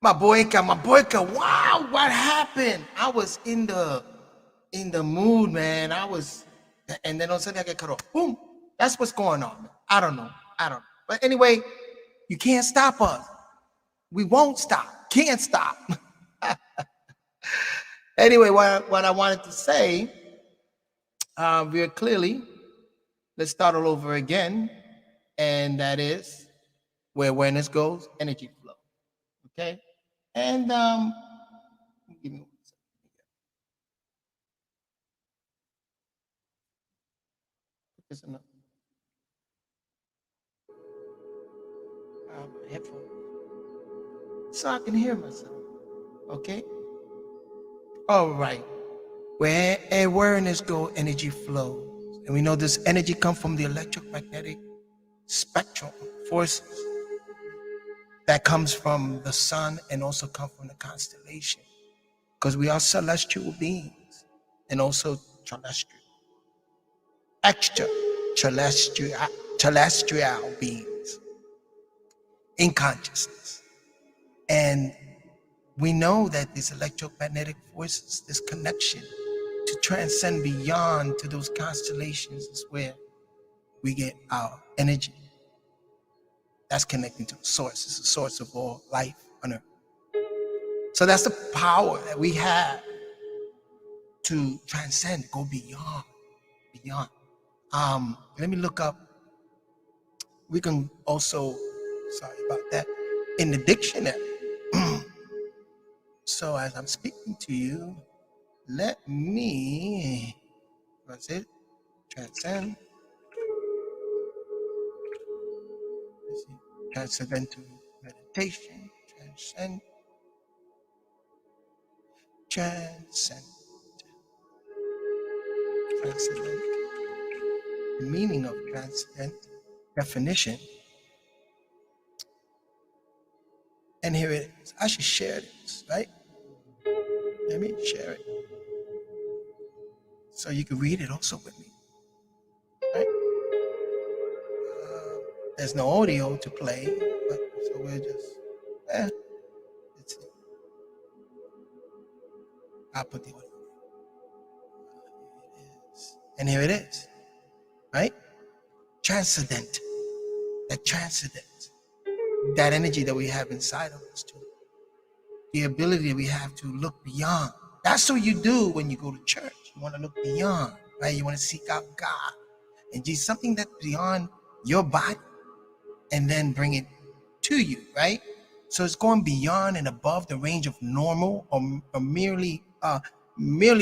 My boyka, wow, what happened? I was in the mood, man. And then all of a sudden I get cut off. Boom. That's what's going on. Man. I don't know. But anyway, you can't stop us. We won't stop. Can't stop. Anyway, what I wanted to say, very clearly, let's start all over again. And that is where awareness goes, energy flow. Okay? And give me 1 second. Put this in the headphone so I can hear myself. Okay? All right. Where awareness goes, energy flows. And we know this energy comes from the electromagnetic spectrum forces that comes from the sun and also come from the constellation. Because we are celestial beings and also terrestrial beings in consciousness. And we know that these electromagnetic forces, this connection to transcend beyond to those constellations is where we get our energy. That's connecting to the source. It's the source of all life on earth. So that's the power that we have to transcend, go beyond. Let me look up. We can also, sorry about that, in the dictionary. So as I'm speaking to you, let me, what's it? Transcend. Let's see. Transcendental meditation. Transcendent. The meaning of transcendent definition. And here it is. I should share this, right? Let me share it. So you can read it also with me. Right? There's no audio to play, but so we're just, let's see. I'll put the audio. And here it is, right? Transcendent, that transcendent, that energy that we have inside of us too. The ability that we have to look beyond. That's what you do when you go to church. You want to look beyond, right? You want to seek out God and do something that's beyond your body and then bring it to you, right? So it's going beyond and above the range of normal or merely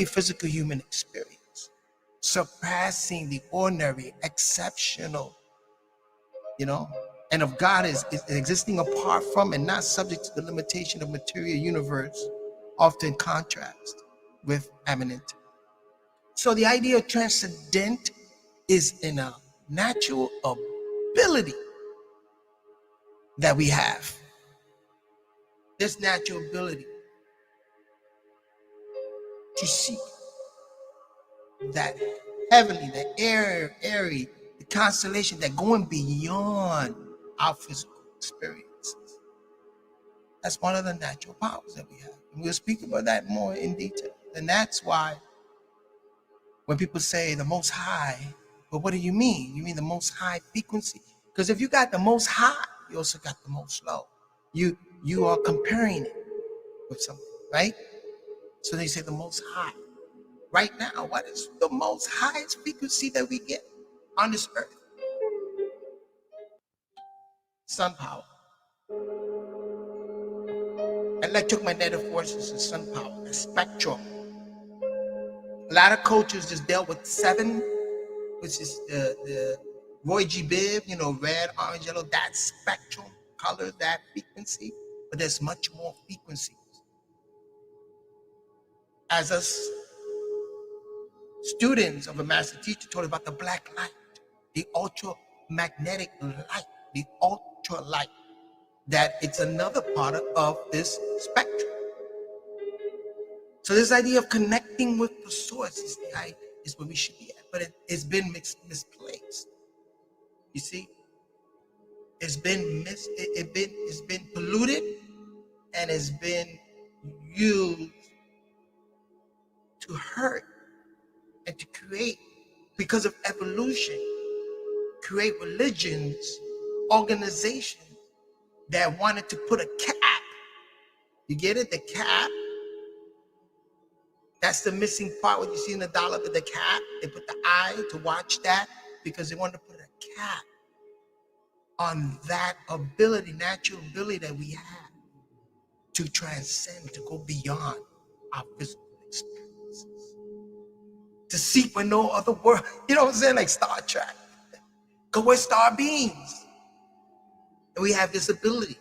physical human experience, surpassing the ordinary, exceptional, and of God is existing apart from and not subject to the limitation of material universe, often contrast with immanent. So the idea of transcendent is in a natural ability that we have. This natural ability to seek that heavenly, that airy, the constellation that going beyond our physical experiences. That's one of the natural powers that we have. And we'll speak about that more in detail. And that's why when people say the most high, but what do you mean? You mean the most high frequency? Because if you got the most high, you also got the most low. You are comparing it with something, right? So they say the most high. Right now, what is the most highest frequency that we get on this earth? Sun power. Electromagnetic forces is sun power, the spectrum. A lot of cultures just dealt with 7, which is the Roy G. Biv, red, orange, yellow, that spectrum, color, that frequency. But there's much more frequencies. As us students of a master teacher told about the black light, the ultramagnetic light, the ultra light, that it's another part of this spectrum. So this idea of connecting with the source is where we should be at, but it's been misplaced. You see, it's been polluted and has been used to hurt and to create, because of evolution, create religions, organizations that wanted to put a cap. You get it? The cap. That's the missing part. What you see in the dollar with the cap. They put the eye to watch that because they wanted to put a cap on that ability, natural ability that we have to transcend, to go beyond our physical experiences, to seek where no other world. You know what I'm saying? Like Star Trek. Because we're star beings. And we have this ability.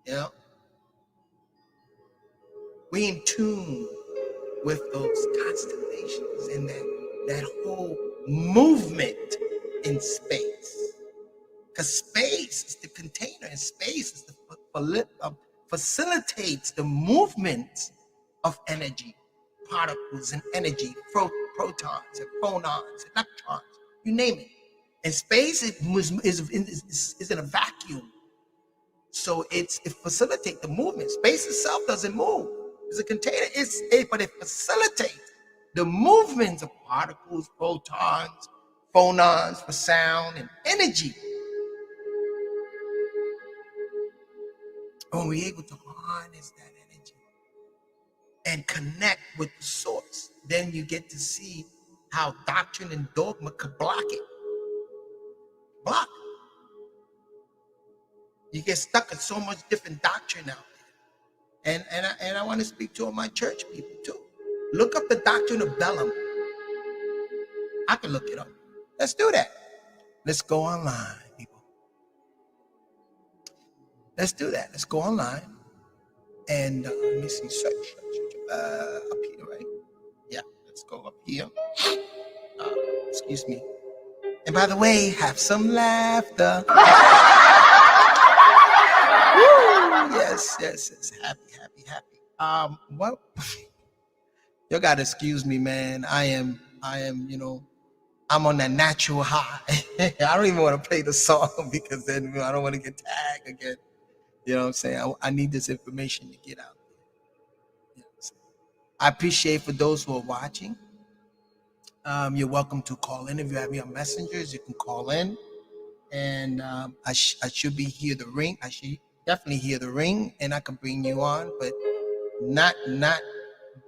You know? We in tune with those constellations and that whole movement in space. Because space is the container, and space is the facilitates the movement of energy, particles and energy, protons and phonons, electrons, you name it. And space is in a vacuum. So it facilitates the movement. Space itself doesn't move. It's a container, but it facilitates the movements of particles, photons, phonons for sound and energy. When we're able to harness that energy and connect with the source, then you get to see how doctrine and dogma could block it. Block. You get stuck in so much different doctrine out there. And I want to speak to all my church people too. Look up the doctrine of Balaam. I can look it up. Let's do that. Let's go online, people. Let's do that. Let's go online. And let me see, search up here, right? Yeah, let's go up here. Excuse me. And by the way, have some laughter. Woo! Yes. Happy. What? You gotta excuse me, man. I am, I'm on that natural high. I don't even want to play the song because then I don't want to get tagged again. You know what I'm saying? I need this information to get out there. You know what I'm saying? I appreciate for those who are watching. You're welcome to call in. If you have me on messengers, you can call in. And I should be hear the ring. I should definitely hear the ring, and I can bring you on, but not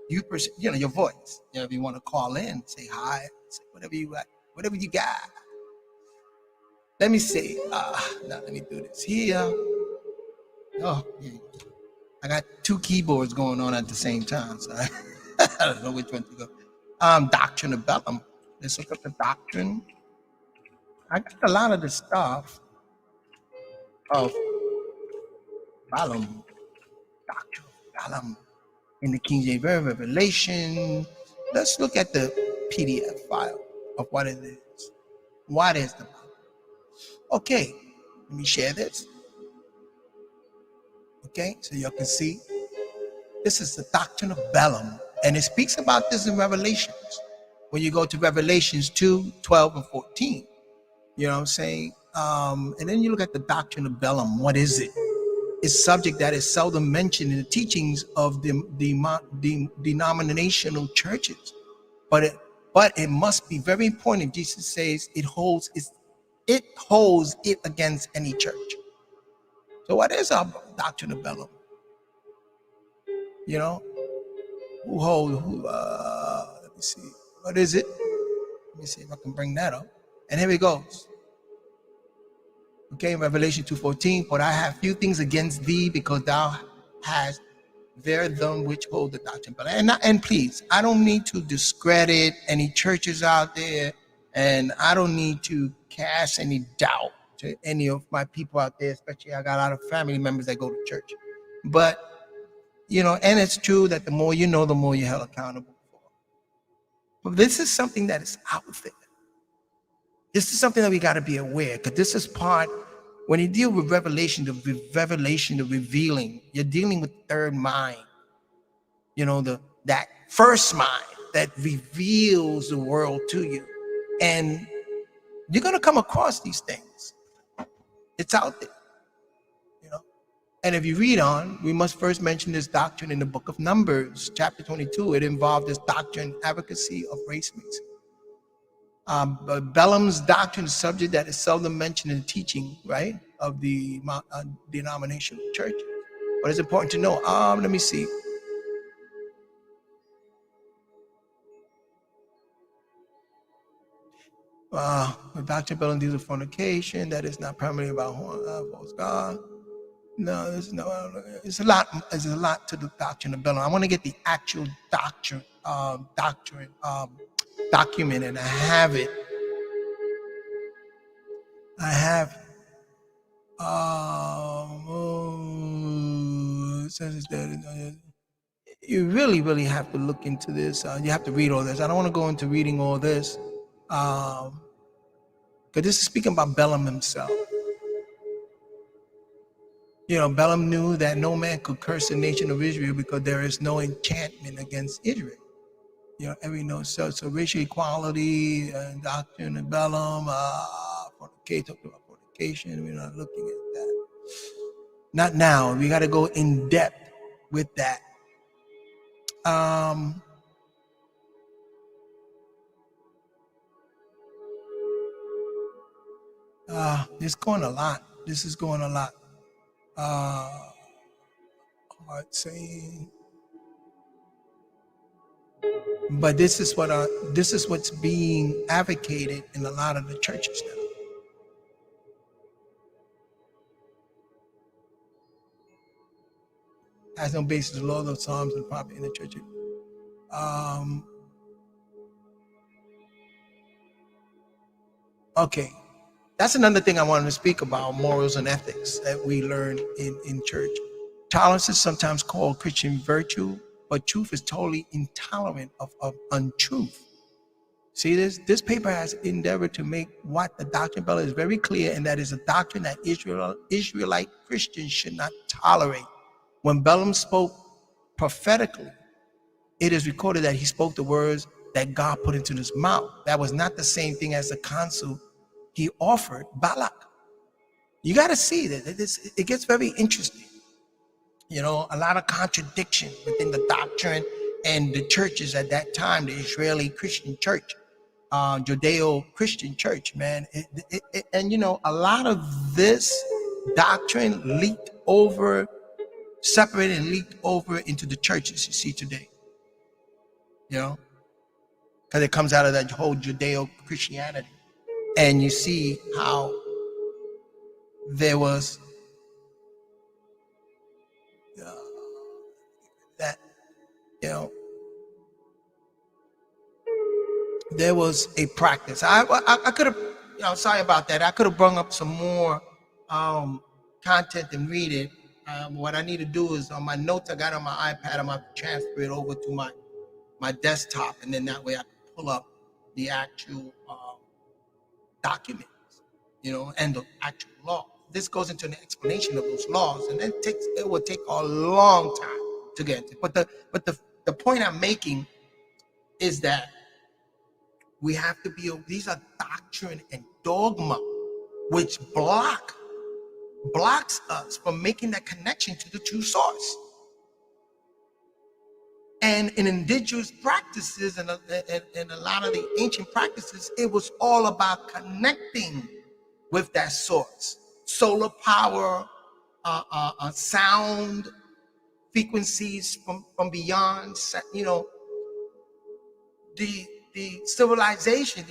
you. Your voice. If you want to call in, say hi, say whatever you got. Let me see. Now let me do this here. Oh, yeah. I got two keyboards going on at the same time, so I don't know which one to go. Doctrine of Balaam. Let's look up the doctrine. I got a lot of the stuff of Balaam, doctrine of Balaam in the King James Version, Revelation. Let's look at the PDF file of what it is. What is the Bible? Okay, let me share this. Okay, so you can see this is the doctrine of Balaam, and it speaks about this in Revelations. When you go to Revelations 2, 12, and 14, you know what I'm saying? And then you look at the doctrine of Balaam. What is it? It's a subject that is seldom mentioned in the teachings of the denominational churches, but it must be very important. Jesus says it holds it against any church. So what is our doctrine of Balaam? You know, let me see. What is it? Let me see if I can bring that up. And here it goes. Okay, Revelation 2:14, but I have few things against thee, because thou hast there them which hold the doctrine. But and please, I don't need to discredit any churches out there, and I don't need to cast any doubt to any of my people out there, especially I got a lot of family members that go to church. But and it's true that the more you know, the more you're held accountable for. But this is something that is out there. This is something that we got to be aware, because this is part, when you deal with revelation, the revealing, you're dealing with the third mind, that first mind that reveals the world to you. And you're going to come across these things. It's out there, And if you read on, we must first mention this doctrine in the book of Numbers, chapter 22. It involved this doctrine, advocacy of race mixing. But Balaam's doctrine is a subject that is seldom mentioned in the teaching, right, of the denominational church. But it's important to know. Let me see. The doctrine of Balaam deals with fornication. That is not primarily about false God. No, there's no. It's a lot. There's a lot to the doctrine of Balaam. I want to get the actual doctrine, document, and I have it. I have. It says that you really have to look into this. You have to read all this. I don't want to go into reading all this, because this is speaking about Balaam himself. You know, Balaam knew that no man could curse the nation of Israel because there is no enchantment against Israel. You know, every no so racial equality and doctrine of Balaam, talking about fornication. We're not looking at that. Not now. We got to go in depth with that. This going a lot. This is going a lot. Hard saying. But this is what's being advocated in a lot of the churches now. Has no basis in law, those Psalms and proper in the church. Okay, that's another thing I wanted to speak about: morals and ethics that we learn in church. Tolerance is sometimes called Christian virtue, but truth is totally intolerant of untruth. See, this paper has endeavored to make what the doctrine of Balaam is very clear, and that is a doctrine that Israelite Christians should not tolerate. When Balaam spoke prophetically, it is recorded that he spoke the words that God put into his mouth. That was not the same thing as the counsel he offered Balak. You got to see that it gets very interesting. You know, a lot of contradiction within the doctrine and the churches at that time, the Israeli Christian church, Judeo-Christian church, man. And, you know, a lot of this doctrine leaked over, separated and leaked over into the churches you see today. You know, because it comes out of that whole Judeo-Christianity. And you see how there was that, you know, there was a practice. I could have, you know, sorry about that. I could have brought up some more content and read it. What I need to do is on my notes I got on my iPad, I'm going to transfer it over to my desktop, and then that way I can pull up the actual documents, you know, and the actual law. This goes into an explanation of those laws, and it will take a long time to get into. But the point I'm making is that we have to be, these are doctrine and dogma, which blocks us from making that connection to the true source. And in indigenous practices and a lot of the ancient practices, it was all about connecting with that source. Solar power, sound frequencies from beyond, you know, the civilization,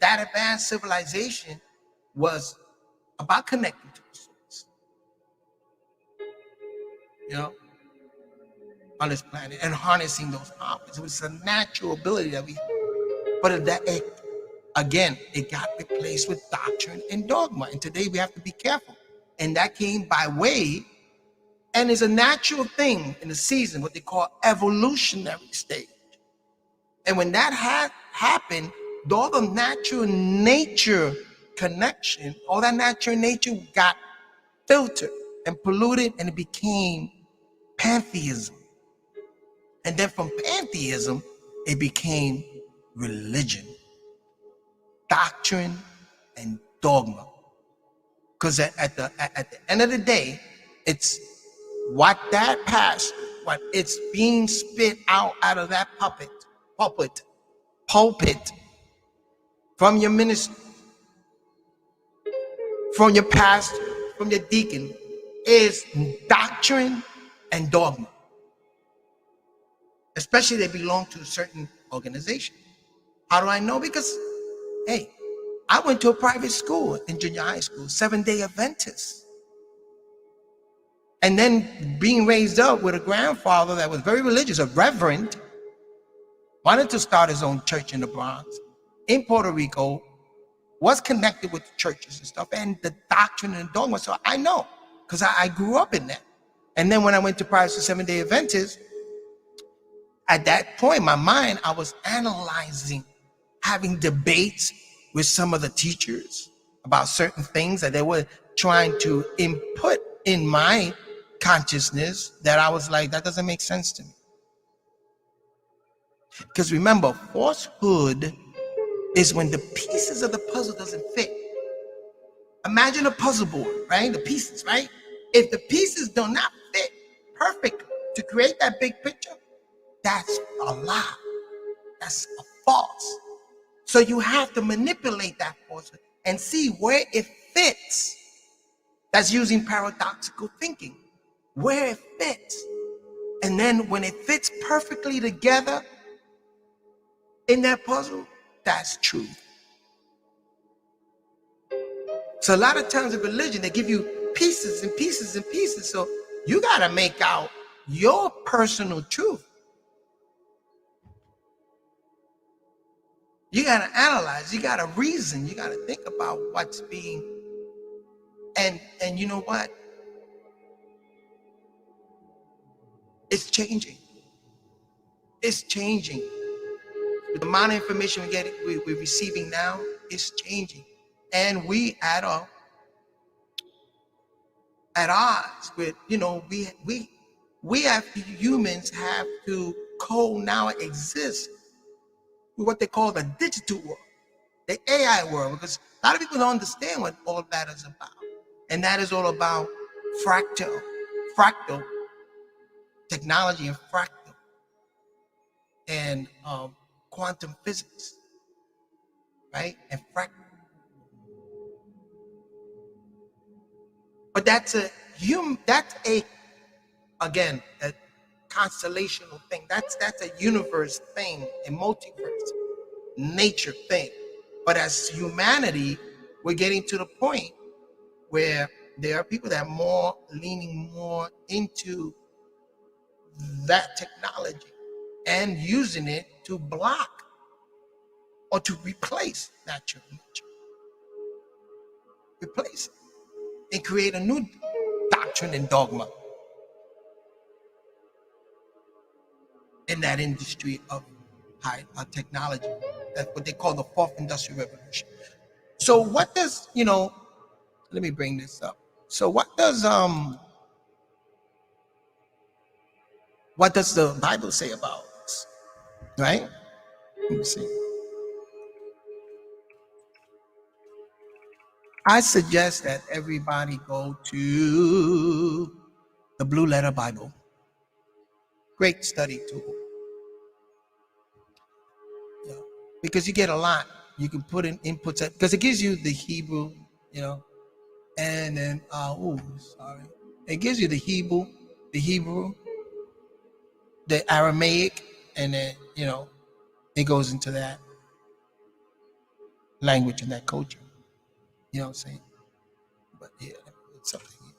that advanced civilization was about connecting to the source, you know, on this planet, and harnessing those powers. It was a natural ability that we have. But again, it got replaced with doctrine and dogma. And today we have to be careful. And that came by way, and is a natural thing in the season, what they call evolutionary stage. And when that happened, all the natural nature connection, all that natural nature got filtered and polluted, and it became pantheism. And then from pantheism, it became religion, doctrine, and dogma. Because at the end of the day, It's what that pastor, what it's being spit out of that pulpit from your minister, from your pastor, from your deacon, is doctrine and dogma, especially they belong to a certain organization. How do I know? Because, hey, I went to a private school in junior high school, Seventh-day Adventist. And then being raised up with a grandfather that was very religious, a reverend, wanted to start his own church in the Bronx, in Puerto Rico, was connected with the churches and stuff, and the doctrine and dogma. So I know, because I grew up in that. And then when I went to private Seventh-day Adventist, at that point in my mind, I was analyzing, having debates with some of the teachers about certain things that they were trying to input in my consciousness, that I was like, that doesn't make sense to me. Because remember, falsehood is when the pieces of the puzzle doesn't fit. Imagine a puzzle board, right? The pieces, right? If the pieces do not fit perfectly to create that big picture, that's a lie. That's a false. So you have to manipulate that falsehood and see where it fits. That's using paradoxical thinking, where it fits. And then when it fits perfectly together in that puzzle, that's truth. So a lot of times in religion, they give you pieces and pieces and pieces. So you got to make out your personal truth. You got to analyze, you got to reason, you got to think about what's being, and you know what? It's changing. It's changing. With the amount of information we're receiving now, it's changing. And we at odds with, we as humans have to now exist with what they call the digital world, the AI world, because a lot of people don't understand what all that is about. And that is all about fractal technology and fractal and quantum physics, right? And fractal. But that's again, a constellational thing. That's a universe thing, a multiverse, nature thing. But as humanity, we're getting to the point where there are people that are leaning more into that technology and using it to block or to replace natural nature. Replace it and create a new doctrine and dogma in that industry of high technology. That's what they call the fourth industrial revolution. So what does, let me bring this up. So what does the Bible say about this? Right? Let me see. I suggest that everybody go to the Blue Letter Bible. Great study tool. Yeah. Because you get a lot. You can put in inputs because it gives you the Hebrew, and then it gives you the Hebrew, the Aramaic, and then it goes into that language and that culture. You know what I'm saying? But yeah, it's something here.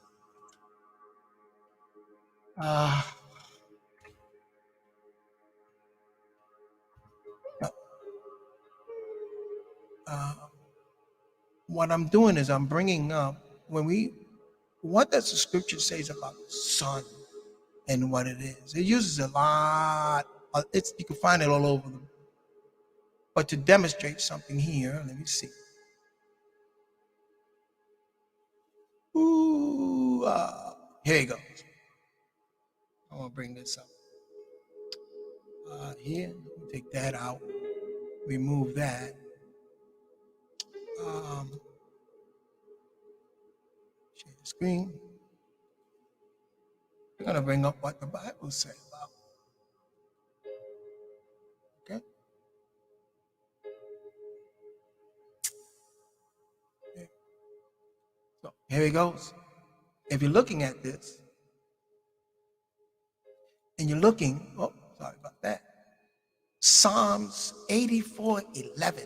What I'm doing is I'm bringing up what does the scripture says about the sun and what it is. It uses a lot. You can find it all over them. But to demonstrate something here, let me see. Here you go. I'm gonna bring this up. Here, take that out. Remove that. Share the screen. going to bring up what the Bible says about it. Okay? So here he goes. If you're looking at this, and you're looking, oh, sorry about that. Psalms 84:11. Let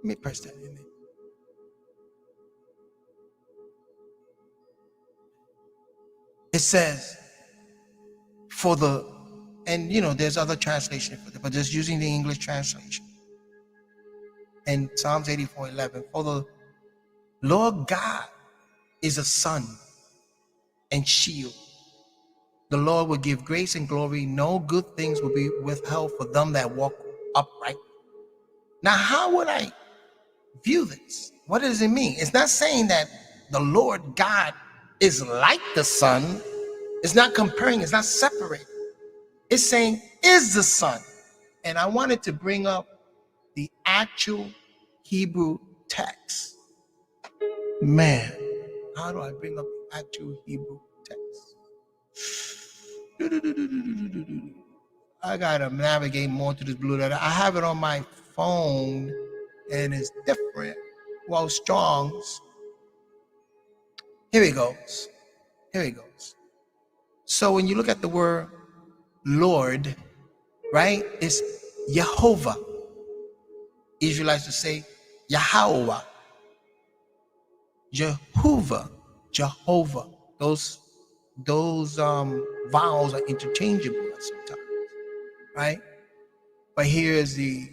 me press that in there. It says, for the, and there's other translation for it, but just using the English translation. And Psalms 84:11, for the Lord God is a sun and shield. The Lord will give grace and glory. No good things will be withheld for them that walk upright. Now, how would I view this? What does it mean? It's not saying that the Lord God is like the sun. It's not comparing. It's not separating. It's saying is the sun. And I wanted to bring up the actual Hebrew text. Man, how do I bring up the actual Hebrew text? I gotta navigate more to this blue letter. I have it on my phone and it's different. Well, Strong's. Here it goes. Here it goes. So when you look at the word Lord, right, it's Jehovah. Israelites would say Yahweh, Jehovah, Jehovah. Those vowels are interchangeable sometimes, right? But here is the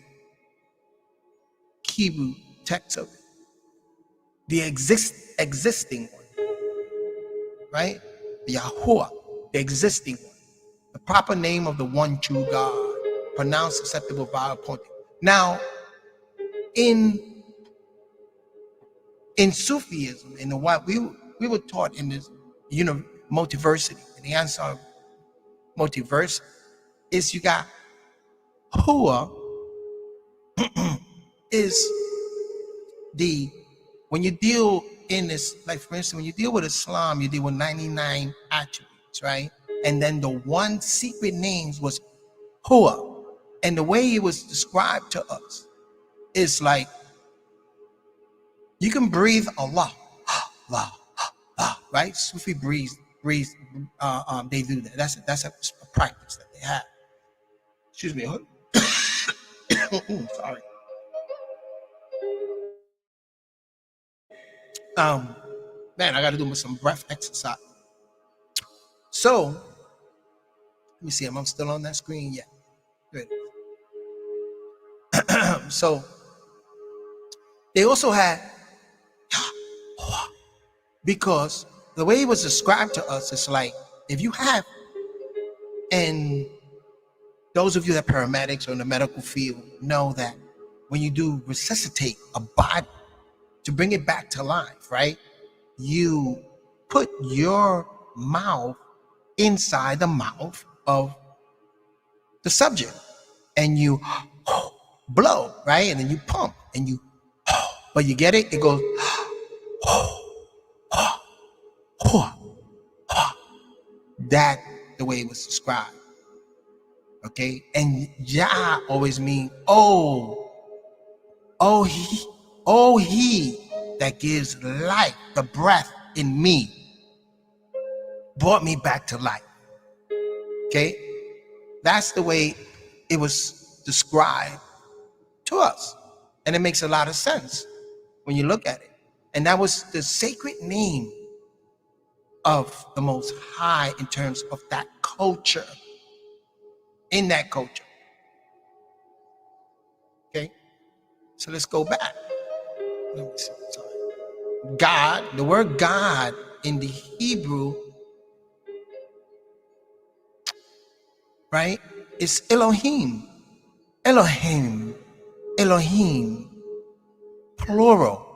Hebrew text of it. The existing one, right? Yahuwah, the existing one. The proper name of the one true God, pronounced acceptable by appointed. Now, in Sufism, in the what we were taught in this multiversity, and the answer of multiverse is you got Hua is the, when you deal in this, like for instance, when you deal with Islam, you deal with 99 attributes, right? And then the one secret names was Hua. And the way it was described to us is like, you can breathe Allah, Allah, Allah, right? Sufi breathe, they do that. That's a practice that they have. Excuse me. Sorry. Man, I got to do some breath exercise. So, let me see. I'm still on that screen. Yeah. Good. So, they also had, because the way it was described to us is like, if you have, and those of you that are paramedics or in the medical field know that when you do resuscitate a body to bring it back to life, right? You put your mouth inside the mouth of the subject and you blow, right? And then you pump and you, but you get it? It goes, that the way it was described. Okay? And Yah always mean, he that gives life, the breath in me, brought me back to life. Okay? That's the way it was described to us. And it makes a lot of sense when you look at it. And that was the sacred name of the Most High in terms of that culture. In that culture. Okay? So let's go back. Let me see. Sorry. God, the word God in the Hebrew, right, is Elohim. Elohim. Elohim. Plural.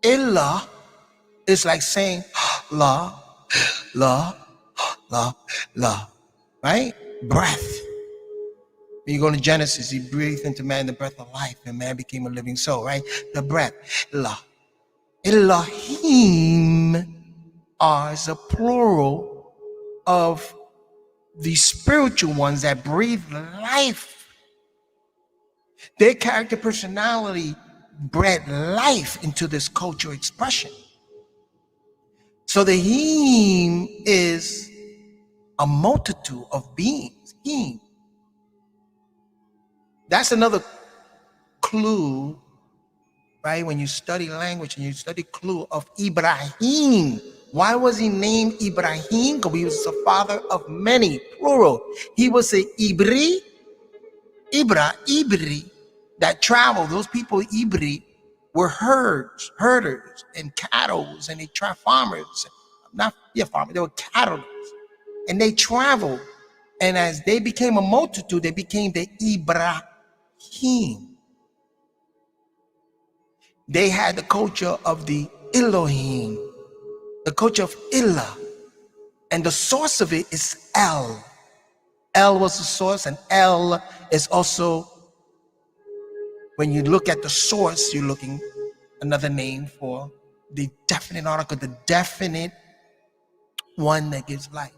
Elah is like saying la, la, la, la. Right? Breath. When you go to Genesis, he breathed into man the breath of life, and man became a living soul, right? The breath. La. Elohim is a plural of the spiritual ones that breathe life. Their character personality bred life into this cultural expression. So the heme is a multitude of beings. Heme. That's another clue, right? When you study language and you study clue of Ibrahim. Why was he named Ibrahim? Because he was the father of many, plural. He was a Ibri, that traveled. Those people, Ibri, were herders and cattle, and they farmers. Farmers, they were cattle. And they traveled. And as they became a multitude, they became the Ibrahim. They had the culture of the Elohim, the culture of Ilah. And the source of it is El. El was the source, and El is also, when you look at the source, you're looking another name for the definite article, the definite one that gives life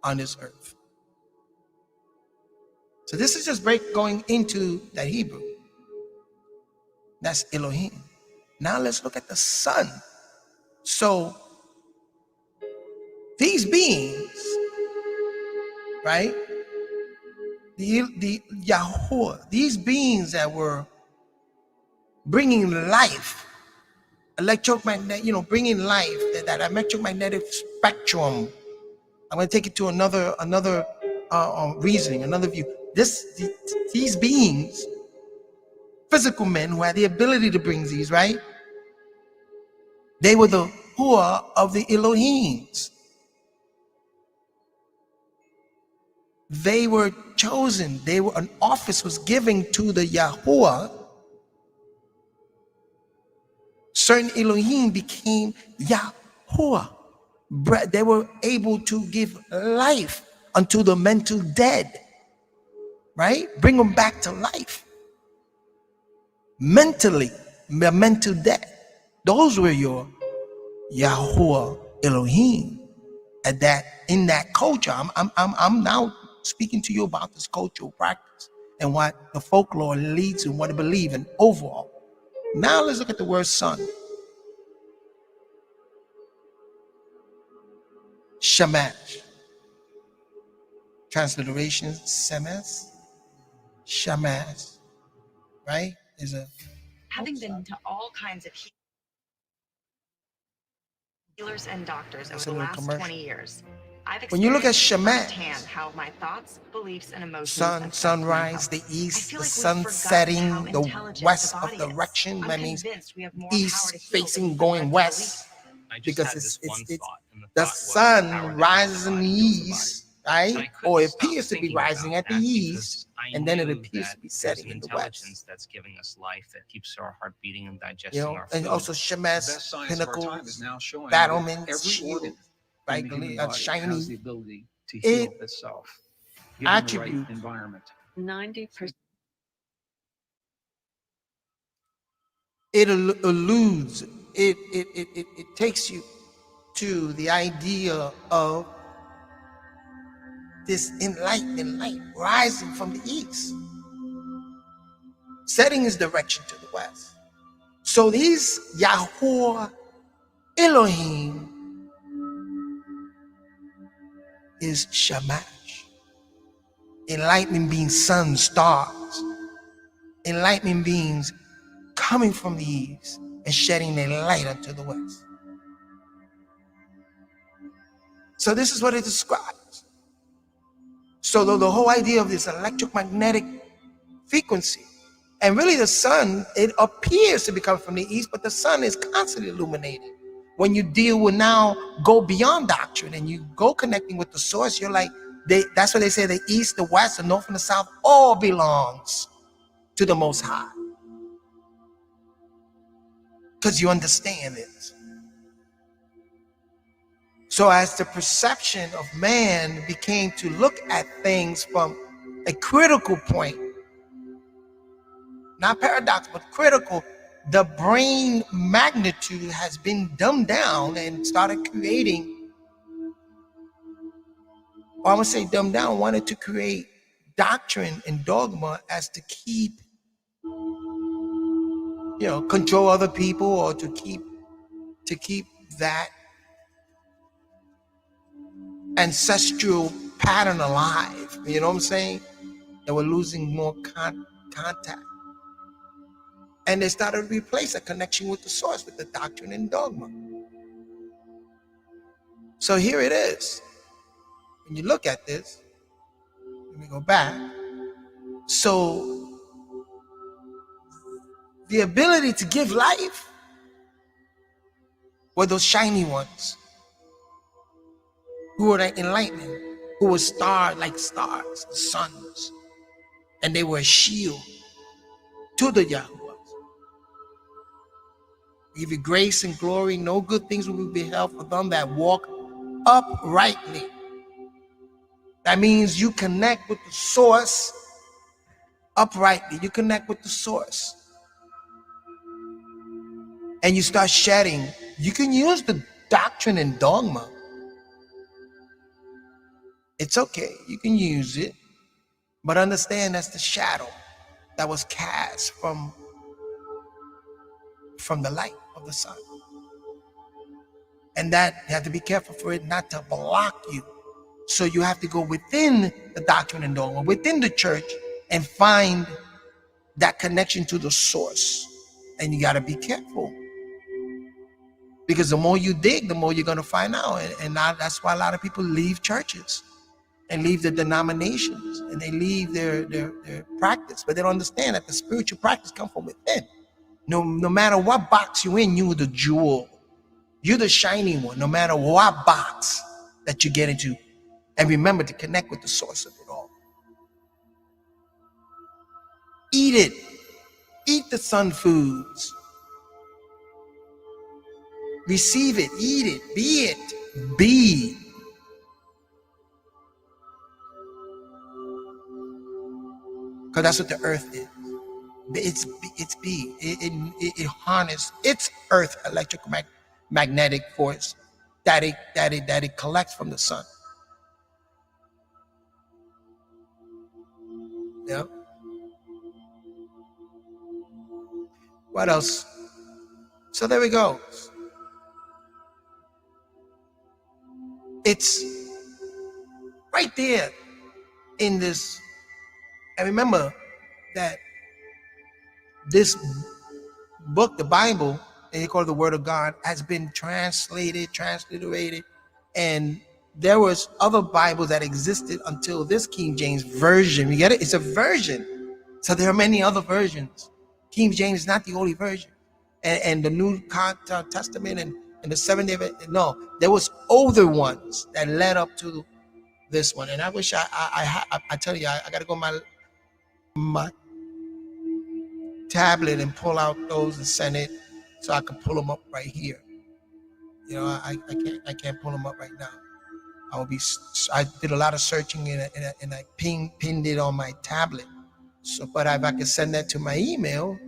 on this earth. So this is just going into that Hebrew. That's Elohim. Now let's look at the sun. So these beings, right? The Yahweh, these beings that were bringing life, electromagnetic, bringing life, that electromagnetic spectrum. I'm going to take it to another reasoning, another view. These beings, physical men who had the ability to bring these, right? They were the Hua of the Elohims. They were chosen. An office was given to the Yahuwah. Certain Elohim became Yahuwah. They were able to give life unto the mental dead, right? Bring them back to life. Mentally, the mental dead. Those were your Yahuwah Elohim. In that culture, I'm now speaking to you about this cultural practice and what the folklore leads and what they believe in overall. Now let's look at the word sun. Shamash. Transliteration, Semes. Shamash. Right? Having been to all kinds of healers and doctors over the last 20 years, I've experienced firsthand how my thoughts, beliefs, and emotions sunrise, the east, the sun setting, the west of direction. That means east facing, going west, because the sun rises in the east, right? Or it appears to be rising at the east, and then it appears to be setting in the west. That's giving us life, that keeps our heart beating and digesting our food. And also Shemesh, pinnacles, battlements, shield, right? Shiny. Has the ability to heal itself, given the right environment. 90%. It alludes, it takes you to the idea of this enlightened light rising from the east, setting its direction to the west. So these Yahweh Elohim is Shamash. Enlightenment beings, sun, stars. Enlightenment beings coming from the east and shedding their light unto the west. So this is what it describes. So the whole idea of this electromagnetic frequency, and really the sun, it appears to be coming from the east, but the sun is constantly illuminating. When you deal with now, go beyond doctrine and you go connecting with the source, you're like, that's why they say the east, the west, the north, and the south all belongs to the Most High. Because you understand this. So as the perception of man became to look at things from a critical point, not paradox, but critical, the brain magnitude has been dumbed down and started creating or I would say dumbed down, wanted to create doctrine and dogma as to keep, control other people, or to keep that ancestral pattern alive. You know what I'm saying? That we're losing more contact. And they started to replace a connection with the source, with the doctrine and dogma. So here it is. When you look at this, let me go back. So the ability to give life were those shiny ones who were the enlightenment, who were like stars, suns, and they were a shield to the Yahuwahs. Give you grace and glory, no good things will be beheld for them that walk uprightly. That means you connect with the source uprightly. You connect with the source. And you start shedding. You can use the doctrine and dogma. It's okay. You can use it. But understand that's the shadow that was cast from the light of the sun. And that you have to be careful for it not to block you. So you have to go within the doctrine and dogma, within the church, and find that connection to the source. And you got to be careful. Because the more you dig, the more you're going to find out. And now that's why a lot of people leave churches and leave the denominations, and they leave their practice. But they don't understand that the spiritual practice comes from within. No matter what box you're in, you're the jewel. You're the shiny one, no matter what box that you get into. And remember to connect with the source of it all. Eat it. Eat the sun foods. Receive it. Eat it. Be it. Be. Because that's what the earth is. It's be. It harnesses its earth electromagnetic force that it collects from the sun. Yeah. What else? So there we go. It's right there in this. And remember that this book, the Bible, and they call it the Word of God, has been transliterated, and there was other Bibles that existed until this King James version. You get it? It's a version. So there are many other versions. King James is not the only version. And the New Testament and the 7-day, no, there was older ones that led up to this one. And I wish I tell you, I got to go my tablet and pull out those and send it so I can pull them up right here. I can't pull them up right now. I did a lot of searching and I pinned it on my tablet. So, but if I can send that to my email,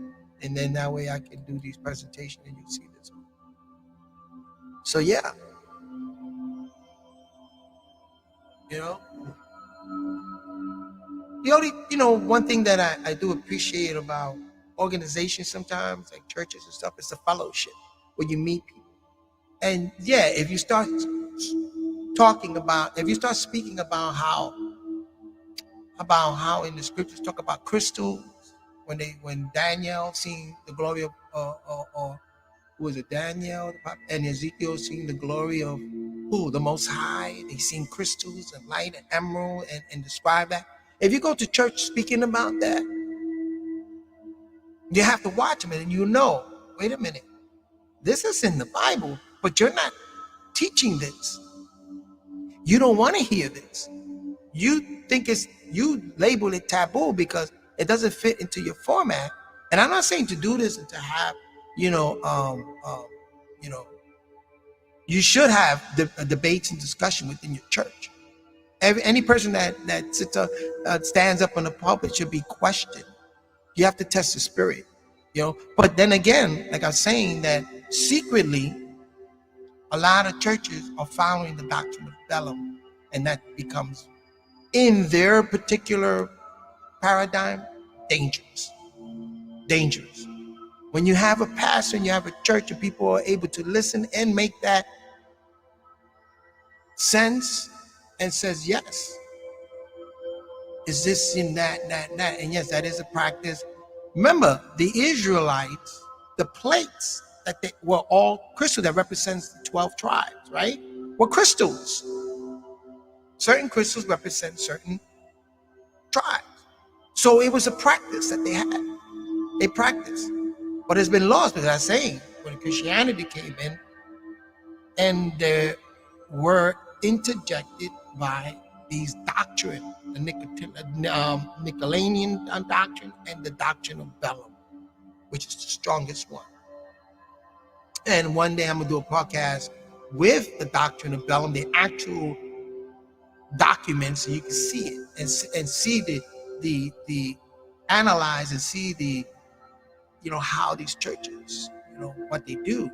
and then that way I can do these presentations and you see this one. So yeah, the only, one thing that I do appreciate about organizations sometimes, like churches and stuff, is the fellowship where you meet people. And yeah, if you start speaking about how in the scriptures talk about crystals, when Daniel seen the glory of who was it, Daniel and Ezekiel seen the glory of the Most High. They seen crystals and light and emerald and describe that. If you go to church speaking about that, you have to watch them and wait a minute, this is in the Bible, but you're not teaching this. You don't want to hear this. You think you label it taboo because it doesn't fit into your format. And I'm not saying to do this and to have, you should have debates and discussion within your church. Any person that stands up on the pulpit should be questioned. You have to test the spirit, But then again, like I was saying, that secretly, a lot of churches are following the doctrine of Balaam and that becomes, in their particular paradigm, dangerous. Dangerous. When you have a pastor and you have a church and people are able to listen and make that sense and says, yes, is this in that, and yes, that is a practice. Remember, the Israelites, the plates that they were all crystal that represents the 12 tribes, right? Were crystals. Certain crystals represent certain tribes. So it was a practice that they had. They practiced. But it's been lost, because I'm saying, when Christianity came in, and they were interjected by these doctrine, the Nicolaitan doctrine and the doctrine of Balaam, which is the strongest one. And one day I'm gonna do a podcast with the doctrine of Balaam, the actual documents, so you can see it and see the analyze and see the, how these churches, what they do,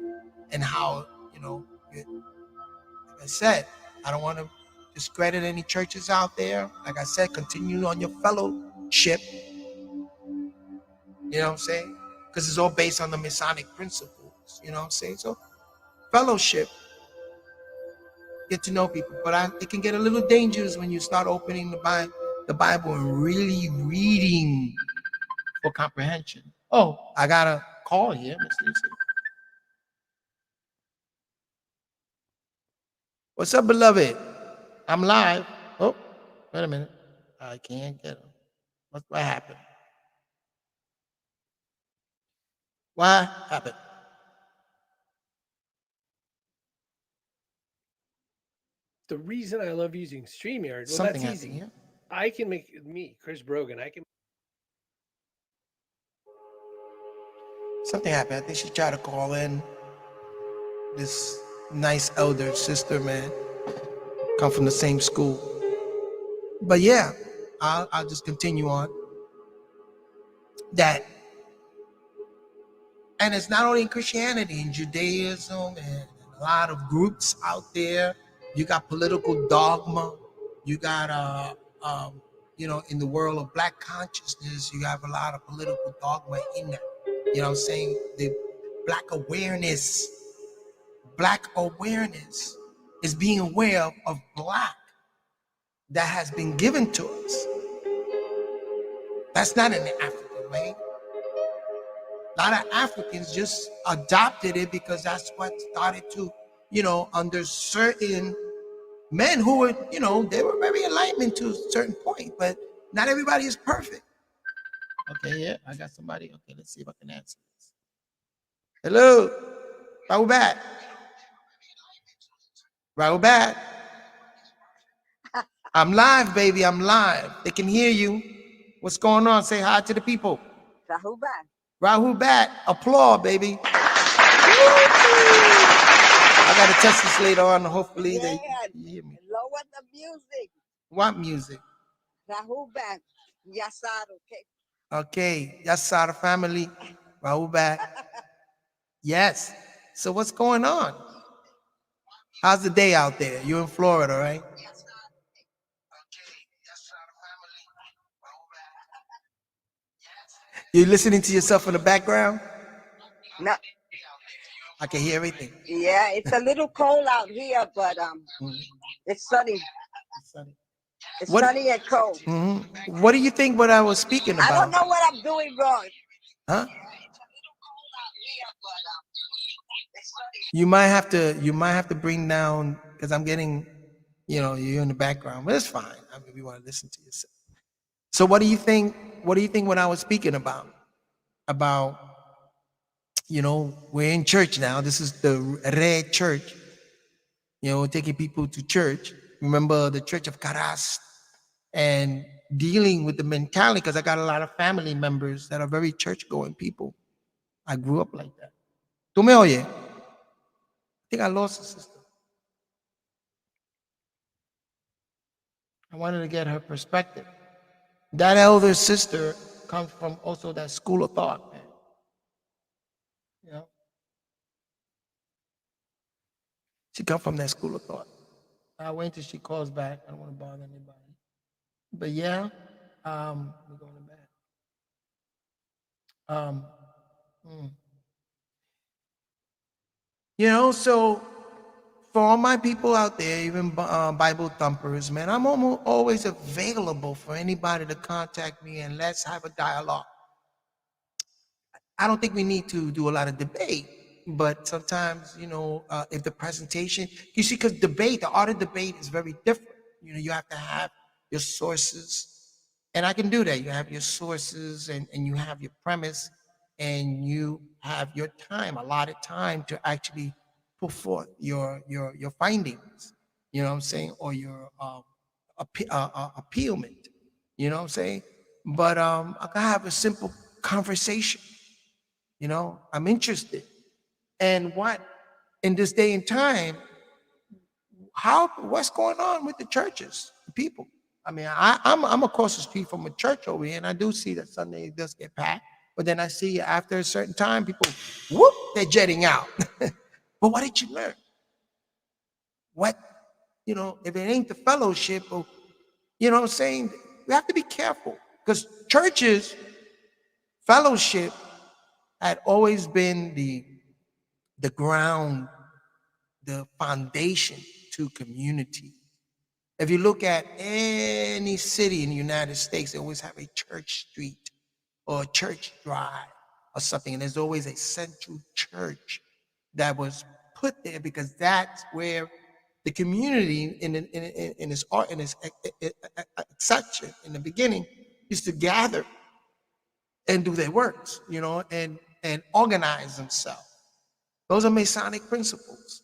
and how, like I said, I don't want to discredit any churches out there. Like I said, continue on your fellowship. You know what I'm saying? Because it's all based on the Masonic principles. You know what I'm saying? So fellowship, get to know people. But it can get a little dangerous when you start opening the Bible and really reading for comprehension. Oh, I got a call here. Let's see. What's up, beloved? I'm live. Oh, wait a minute. I can't get him. What happened? What happened? The reason I love using StreamYard, well, Something that's easy. Here. I can make Chris Brogan. Something happened. I think she tried to call in. This nice elder sister, man, come from the same school. But yeah, I'll just continue on. That, and it's not only in Christianity, in Judaism, and a lot of groups out there. You got political dogma. You got in the world of Black consciousness, you have a lot of political dogma in that. You know what I'm saying? The Black awareness is being aware of Black that has been given to us. That's not in the African way. A lot of Africans just adopted it because that's what started to, under certain men who were, they were very enlightened to a certain point, but not everybody is perfect. Okay, yeah, I got somebody. Okay, let's see if I can answer this. Hello, Rahubat. Rahubat. I'm live, baby. I'm live. They can hear you. What's going on? Say hi to the people. Rahubat. Rahubat. Applaud, baby. I got to test this later on. Hopefully they hear me. Lower the music. What music? Rahubat. Yasar, okay. Okay. Yasar family. Rahubat. Yes. So what's going on? How's the day out there? You're in Florida, right? You listening to yourself in the background? No. I can hear everything. Yeah, it's a little cold out here, but it's sunny. It's sunny. It's sunny and cold. Mm-hmm. What do you think what I was speaking about? I don't know what I'm doing wrong. Huh? You might have to bring down, because I'm getting, you're in the background, but it's fine. I mean, we want to listen to yourself. So what do you think when I was speaking about, we're in church now. This is the Red Church. Taking people to church. Remember the Church of Caras, and dealing with the mentality, because I got a lot of family members that are very church-going people. I grew up like that. ¿Tú me oyes? I think I lost a sister. I wanted to get her perspective. That elder sister comes from also that school of thought, man. She comes from that school of thought. I'll wait till she calls back. I don't want to bother anybody. But yeah, we're going to bed. You know, so for all my people out there, even Bible thumpers, man, I'm almost always available for anybody to contact me and let's have a dialogue. I don't think we need to do a lot of debate, but sometimes, you know, if the presentation, you see, because debate, the art of debate is very different. You know, you have to have your sources, and I can do that. You have your sources and you have your premise, and you have your time, allotted time to actually put forth your findings, you know what I'm saying, or your appealment, you know what I'm saying? But I can have a simple conversation. You know, I'm interested. And what in this day and time, what's going on with the churches, the people? I mean, I'm across the street from a church over here, and I do see that Sunday it does get packed. But then I see after a certain time, people, whoop, they're jetting out. But what did you learn? What, you know, if it ain't the fellowship, or, you know what I'm saying? We have to be careful because churches, fellowship had always been the ground, the foundation to community. If you look at any city in the United States, they always have a church street or a church drive or something. And there's always a central church that was put there because that's where the community in its art, in its section in the beginning used to gather and do their works, you know, and organize themselves. Those are Masonic principles.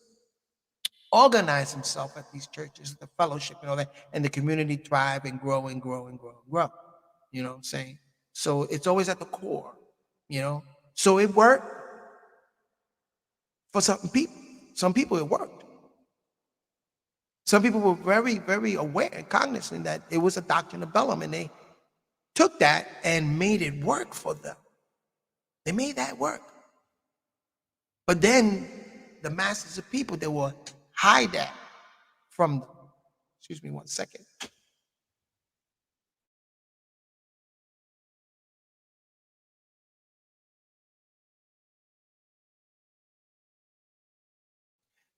Organize himself at these churches, the fellowship and all that, and the community thrive and grow and grow and grow and grow. You know what I'm saying? So it's always at the core, you know? So it worked for some people. Some people it worked. Some people were very, very aware and cognizant that it was a doctrine of Balaam, and they took that and made it work for them. They made that work. But then the masses of people, they will hide that from them. Excuse me 1 second.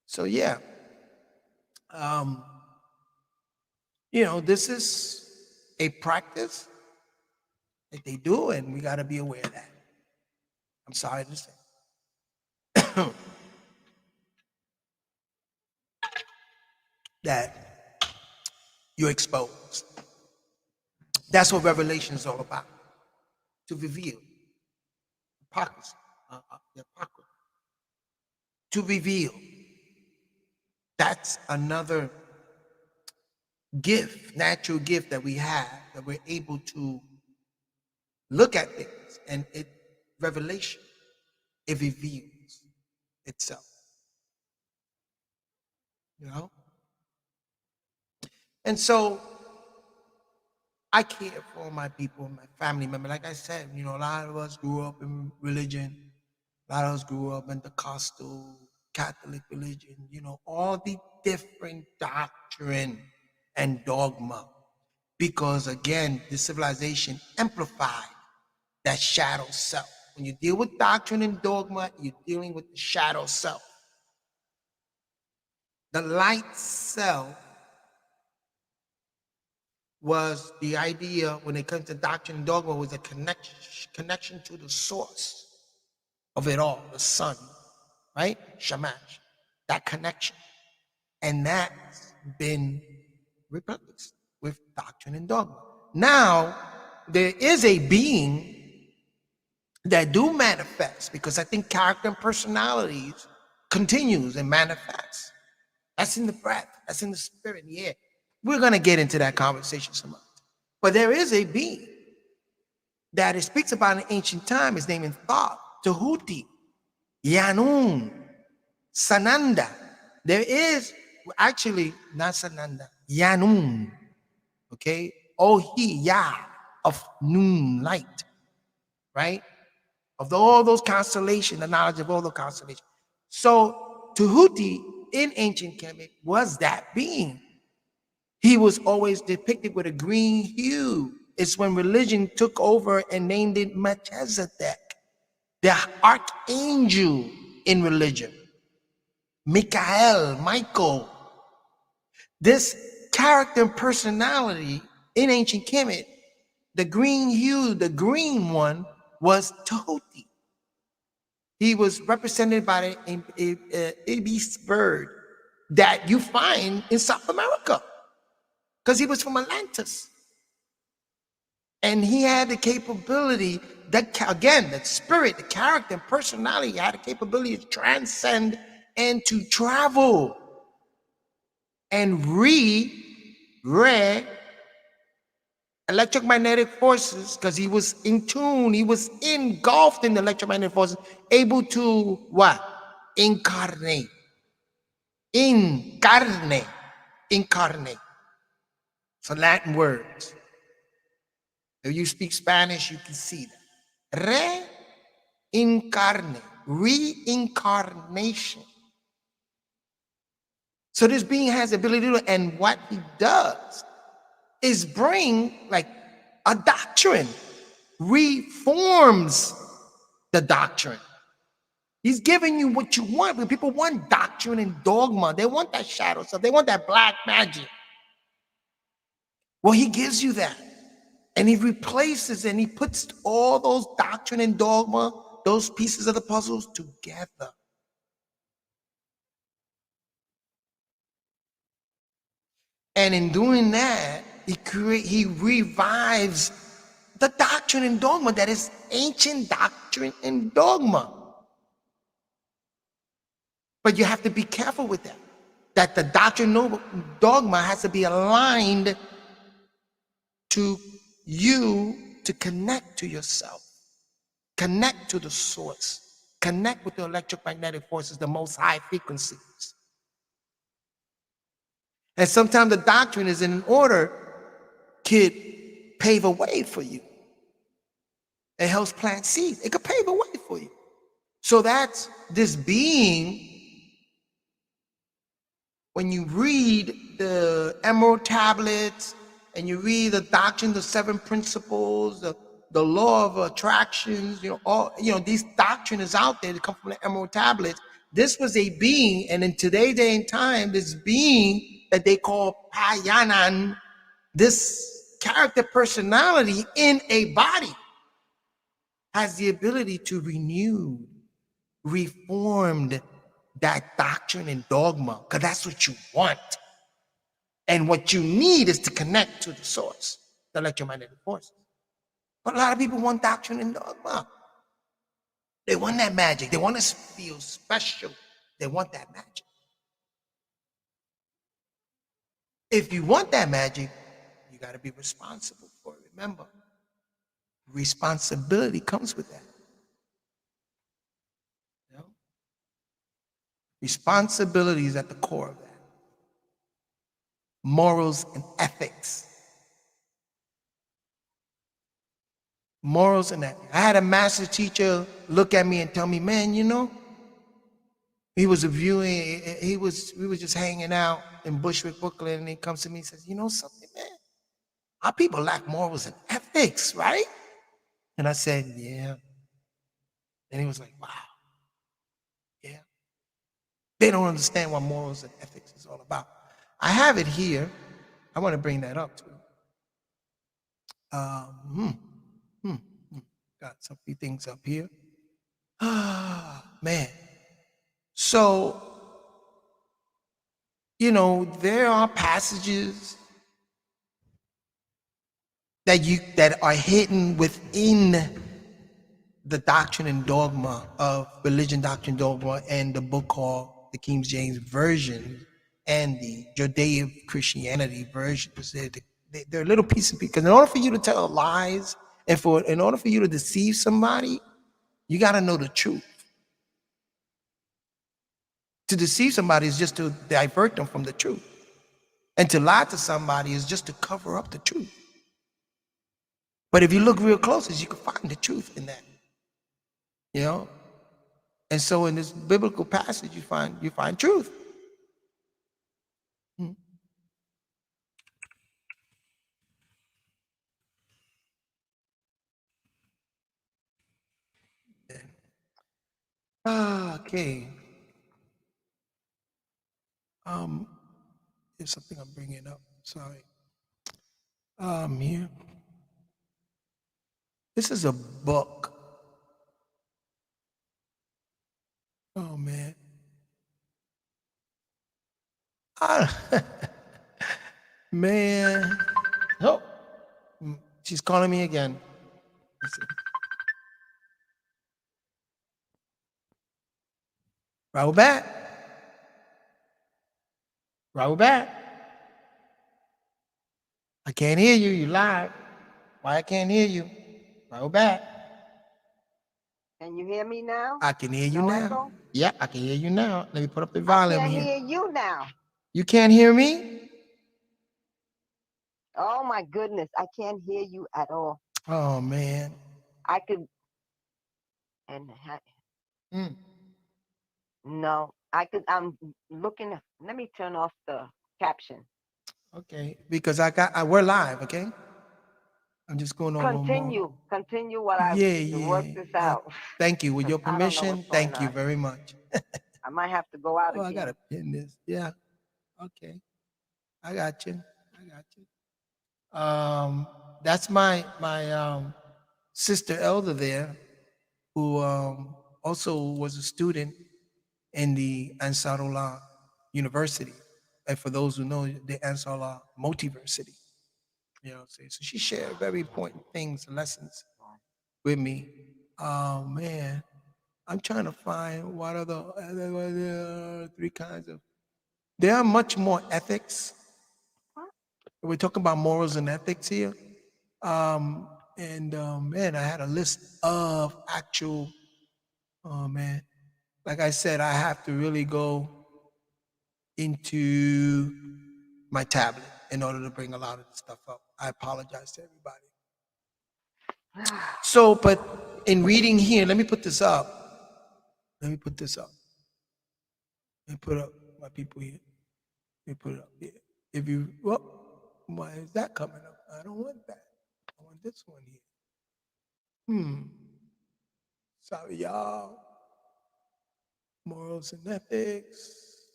So yeah, you know, this is a practice that they do, and we got to be aware of that. I'm sorry to say that you're exposed. That's what Revelation is all about, to reveal hypocrisy, the hypocrisy, to reveal. That's another gift, natural gift that we have, that we're able to look at things, and revelation, it reveals itself, you know? And so I care for my people, my family members. Like I said, you know, a lot of us grew up in religion. A lot of us grew up in Pentecostal, Catholic religion, you know, all the different doctrine and dogma. Because again, the civilization amplified that shadow self. When you deal with doctrine and dogma, you're dealing with the shadow self. The light self was the idea, when it comes to doctrine and dogma, was a connection to the source of it all, the sun, right? Shamash, that connection. And that's been replaced with doctrine and dogma. Now, there is a being that do manifest, because I think character and personalities continues and manifests. That's in the breath, that's in the spirit, in the air. We're going to get into that conversation some other time. But there is a being that it speaks about in ancient time. His name is Thoth, Tahuti, Yanun, Sananda. There is actually not Sananda, Yanun, okay? Ohi, Yah, of noon, light, right? Of all those constellations, the knowledge of all the constellations. So Tahuti in ancient Kemet was that being. He was always depicted with a green hue. It's when religion took over and named it Melchizedek, the archangel in religion. Michael. This character and personality in ancient Kemet, the green hue, the green one, was Tahuti. He was represented by a ibis bird that you find in South America, because he was from Atlantis. And he had the capability, again, the spirit, the character, and personality had the capability to transcend and to travel and electromagnetic forces, because he was in tune, he was engulfed in the electromagnetic forces, able to what? Incarnate. Incarnate. So Latin words. If you speak Spanish, you can see that. Reincarnation. So this being has the ability to, and what he does is bring like a doctrine, reforms the doctrine. He's giving you what you want, but people want doctrine and dogma. They want that shadow stuff. They want that black magic. Well, he gives you that. And he replaces and he puts all those doctrine and dogma, those pieces of the puzzles together. And in doing that, he revives the doctrine and dogma that is ancient doctrine and dogma. But you have to be careful with that. That the doctrine and dogma has to be aligned to you to connect to yourself, connect to the source, connect with the electromagnetic forces, the most high frequencies. And sometimes the doctrine is in order, could pave a way for you. It helps plant seeds. It could pave a way for you. So that's this being. When you read the Emerald Tablets and you read the doctrine, the 7 principles, the law of attractions, these doctrine is out there that come from the Emerald Tablets. This was a being, and in today's day and time, this being that they call Payanan, this character personality in a body, has the ability to renew, reformed that doctrine and dogma, because that's what you want. And what you need is to connect to the source, the electromagnetic forces. But a lot of people want doctrine and dogma. They want that magic. They want to feel special. They want that magic. If you want that magic, you got to be responsible for it. Remember, responsibility comes with that. Responsibility is at the core of that. Morals and ethics. Morals and ethics. I had a master teacher look at me and tell me, man, he was reviewing, we were just hanging out in Bushwick, Brooklyn, and he comes to me and says, you know something, man? Our people lack morals and ethics, right? And I said, yeah. And he was like, wow. Yeah. They don't understand what morals and ethics is all about. I have it here. I want to bring that up too. Got some few things up here. Man. So, there are passages that are hidden within the doctrine and dogma of religion, doctrine, dogma, and the book called the King James Version and the Judeo-Christianity version. They're little pieces, because in order for you to tell lies and in order for you to deceive somebody, you got to know the truth. To deceive somebody is just to divert them from the truth. And to lie to somebody is just to cover up the truth. But if you look real close, you can find the truth in that. And so in this biblical passage, you find truth. Okay. There's something I'm bringing up. Sorry. Here. This is a book. Oh man. Man. Oh. She's calling me again. Listen. Robert. Robert. I can't hear you. You live. Why I can't hear you? Robert. Can you hear me now? I can hear you No now. echo? Yeah, I can hear you now. Let me put up the I volume can't here. hear you now. You can't hear me? Oh my goodness, I can't hear you at all. Oh man. I could, and no, I could. I'm looking. Let me turn off the caption. Okay, because we're live. Okay, I'm just going over more. Continue while I work this Yeah. out. Thank you. With your I don't know what's permission, going thank you on. very much. I might have to go out Oh, I again. gotta pin this. Yeah. Okay. I got you. That's my sister elder there, who also was a student in the Ansarullah University. And for those who know, the Ansarullah Multiversity. You know, so she shared very important things, lessons with me. Oh man, I'm trying to find what are the three kinds of. There are much more ethics. We're talking about morals and ethics here. Man, I had a list of actual. Oh man, like I said, I have to really go into my tablet in order to bring a lot of the stuff up. I apologize to everybody. So, but in reading here, let me put this up. Let me put this up. Let me put up my people here. Let me put it up here. If you, well, why is that coming up? I don't want that. I want this one here. Sorry, y'all. Morals and ethics.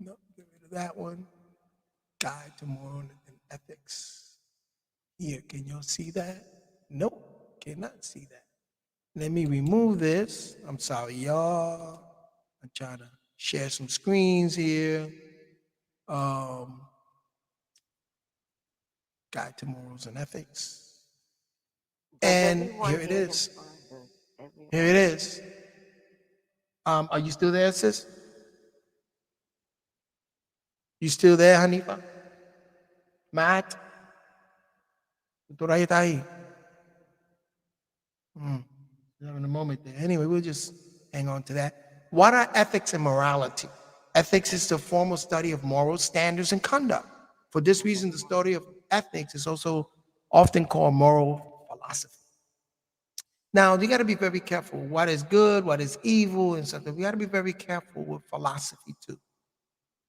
No, get rid of that one. Guide to moral and ethics. Here, can y'all see that? Nope, cannot see that. Let me remove this. I'm sorry, y'all. I'm trying to share some screens here. Guide to morals and ethics. And here it is. Here it is. Are you still there, sis? You still there, Hanifa? Matt? Tú ahí está ahí. Having a moment there. Anyway, we'll just hang on to that. What are ethics and morality? Ethics is the formal study of moral standards and conduct. For this reason, the study of ethics is also often called moral philosophy. Now, you got to be very careful. What is good, what is evil, and stuff. We got to be very careful with philosophy too,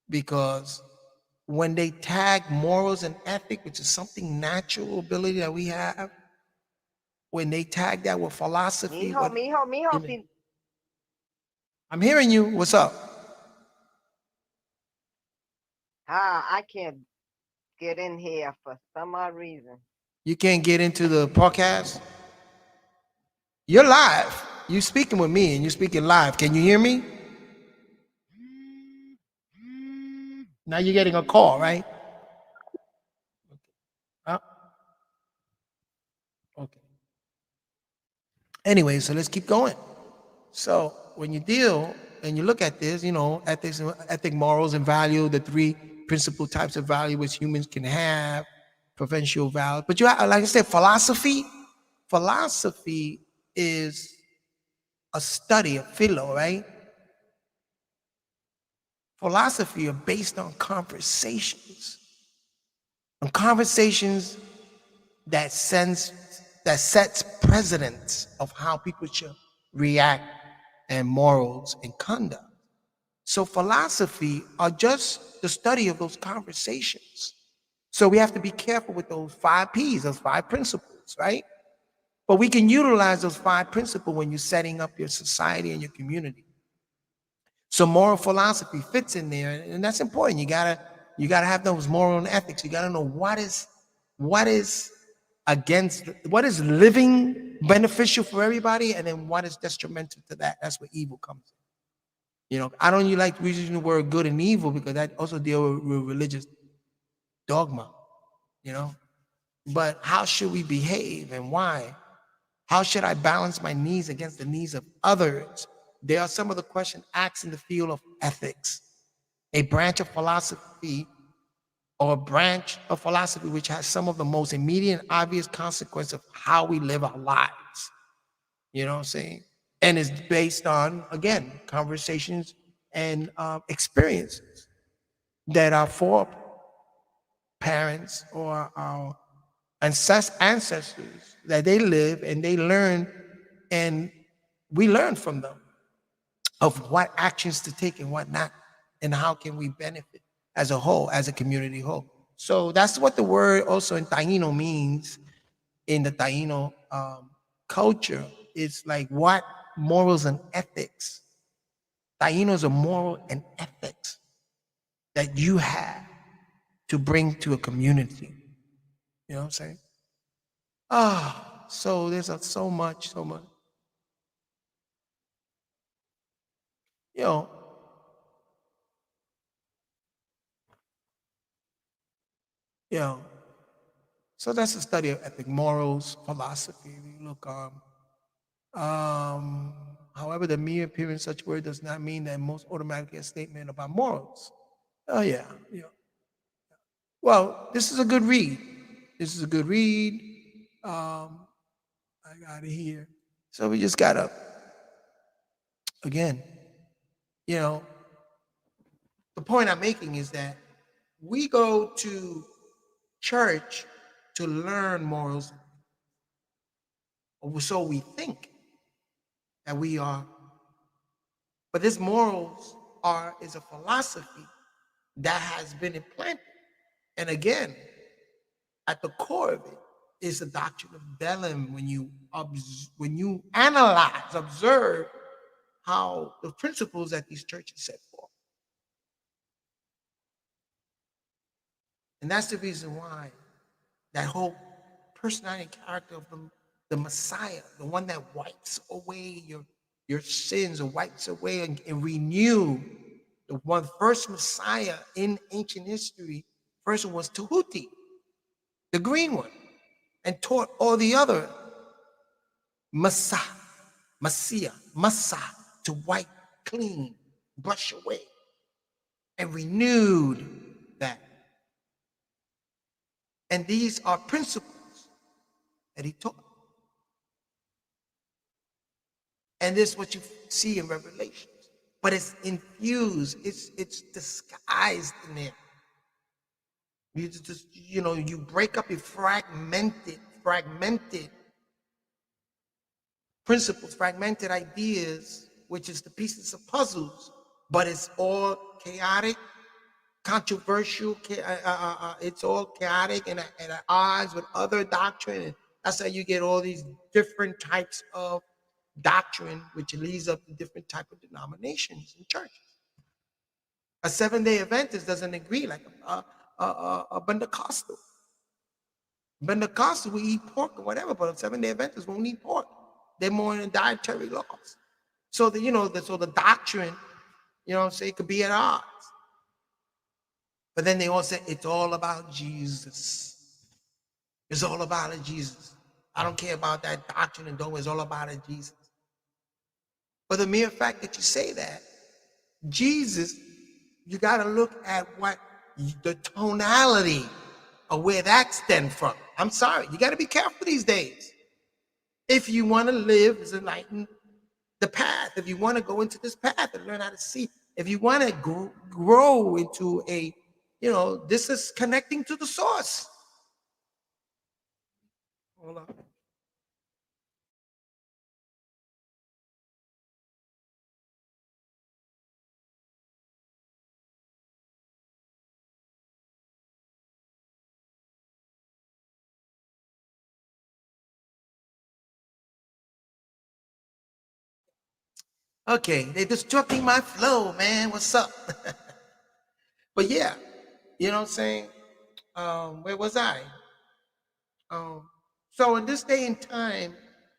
because when they tag morals and ethics, which is something natural ability that we have, when they tag that with philosophy, Mijo. I'm hearing you. What's up? I can't get in here for some odd reason. You can't get into the podcast? You're live. You're speaking with me and you're speaking live. Can you hear me? Now you're getting a call, right? Okay. Anyway, so let's keep going. So when you deal and you look at this, you know, ethic, morals, and value, the three principal types of value which humans can have, provincial value. But you have, like I said, philosophy is a study of philo, right? Philosophy are based on conversations that sets precedents of how people should react and morals and conduct. So philosophy are just the study of those conversations. So we have to be careful with those 5 P's, those 5 principles, right? But we can utilize those 5 principles when you're setting up your society and your community. So moral philosophy fits in there, and that's important. You gotta have those moral and ethics. You gotta know what is what is living beneficial for everybody, and then what is detrimental to that. That's where evil comes in. I don't like using the word good and evil because that also deals with religious dogma. But how should we behave and why? How should I balance my needs against the needs of others? There are some of the questions asked in the field of ethics, a branch of philosophy which has some of the most immediate and obvious consequences of how we live our lives. You know what I'm saying? And it's based on, again, conversations and experiences that our foreparents or our ancestors, that they live and they learn, and we learn from them of what actions to take and what not, and how can we benefit as a whole, as a community whole. So that's what the word also in Taino means. In the Taino culture, it's like what morals and ethics. Tainos are moral and ethics that you have to bring to a community. You know what I'm saying? So there's so much. You know, so that's the study of ethic, morals, philosophy. We look however, the mere appearance of such word does not mean that most automatically a statement about morals. Oh yeah. Well, this is a good read. I got it here. So we just gotta, again, the point I'm making is that we go to church to learn morals, or so we think that we are. But this morals is a philosophy that has been implanted. And again, at the core of it is the doctrine of Balaam. When you observe how the principles that these churches set forth. And that's the reason why that whole personality and character of the Messiah, the one that wipes away your sins, or wipes away and renew. The first Messiah in ancient history, first one was Tahuti, the green one, and taught all the other Messiah, to wipe clean, brush away, and renewed that. And these are principles that he taught. And this is what you see in Revelations. But it's infused, it's disguised in there. You just, you break up a fragmented principles, fragmented ideas, which is the pieces of puzzles, but it's all chaotic, controversial, it's all chaotic and at odds with other doctrine. And that's how you get all these different types of doctrine, which leads up to different type of denominations and churches. A Seventh-day Adventist doesn't agree like a Pentecostal. Pentecostal, we eat pork or whatever, but a Seventh-day Adventist won't eat pork. They're more in dietary laws. So the doctrine, it could be at odds. But then they all say it's all about Jesus. It's all about it, Jesus. I don't care about that doctrine and dogma. It's all about it, Jesus. But the mere fact that you say that, Jesus, you got to look at what the tonality of where that stems from. I'm sorry, you got to be careful these days. If you want to live as enlightened, the path, if you want to go into this path and learn how to see, if you want to grow into this is connecting to the source. Hold on. Okay, they're disrupting my flow, man. What's up? But yeah, you know what I'm saying? Where was I? Um, so in this day and time,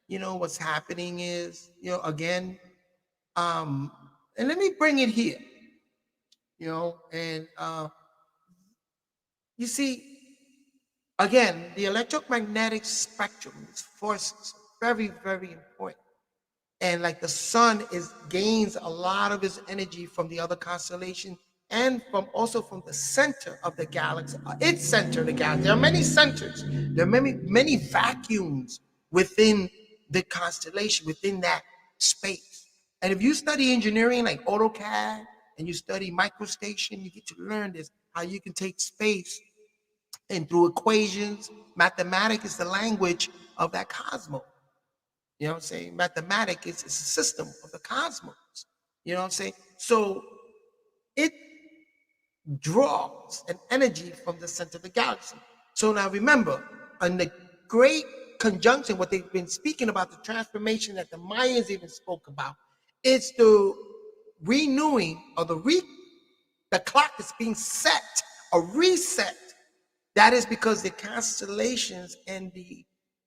what's happening is, again, um, and let me bring it here, and you see, again, the electromagnetic spectrum, these forces, are very, very important. And like the sun gains a lot of its energy from the other constellation and from the center of the galaxy, its center of the galaxy. There are many centers. There are many vacuums within the constellation, within that space. And if you study engineering like AutoCAD and you study microstation, you get to learn this, how you can take space and through equations, mathematics is the language of that cosmos. You know what I'm saying? Mathematics is a system of the cosmos. You know what I'm saying? So it draws an energy from the center of the galaxy. So now remember, in the great conjunction, what they've been speaking about, the transformation that the Mayans even spoke about, it's the renewing or the clock is being set, a reset. That is because the constellations and the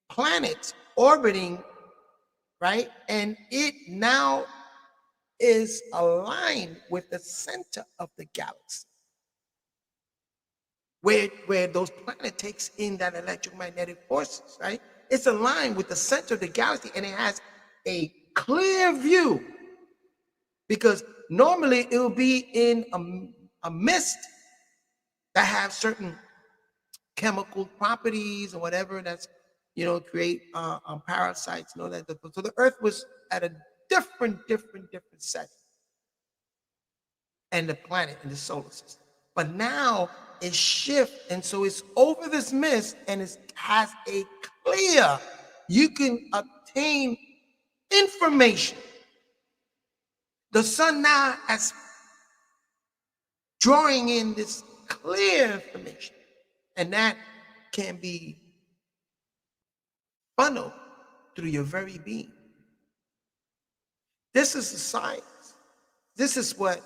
planets orbiting, right? And it now is aligned with the center of the galaxy, where those planets takes in that electromagnetic forces, right? It's aligned with the center of the galaxy, and it has a clear view, because normally it will be in a mist that have certain chemical properties or whatever that's create parasites and all that. So the Earth was at a different setting, and the planet in the solar system. But now it shifts, and so it's over this mist, and it has a clear, you can obtain information. The sun now is drawing in this clear information, and that can be funneled through your very being. This is the science. This is what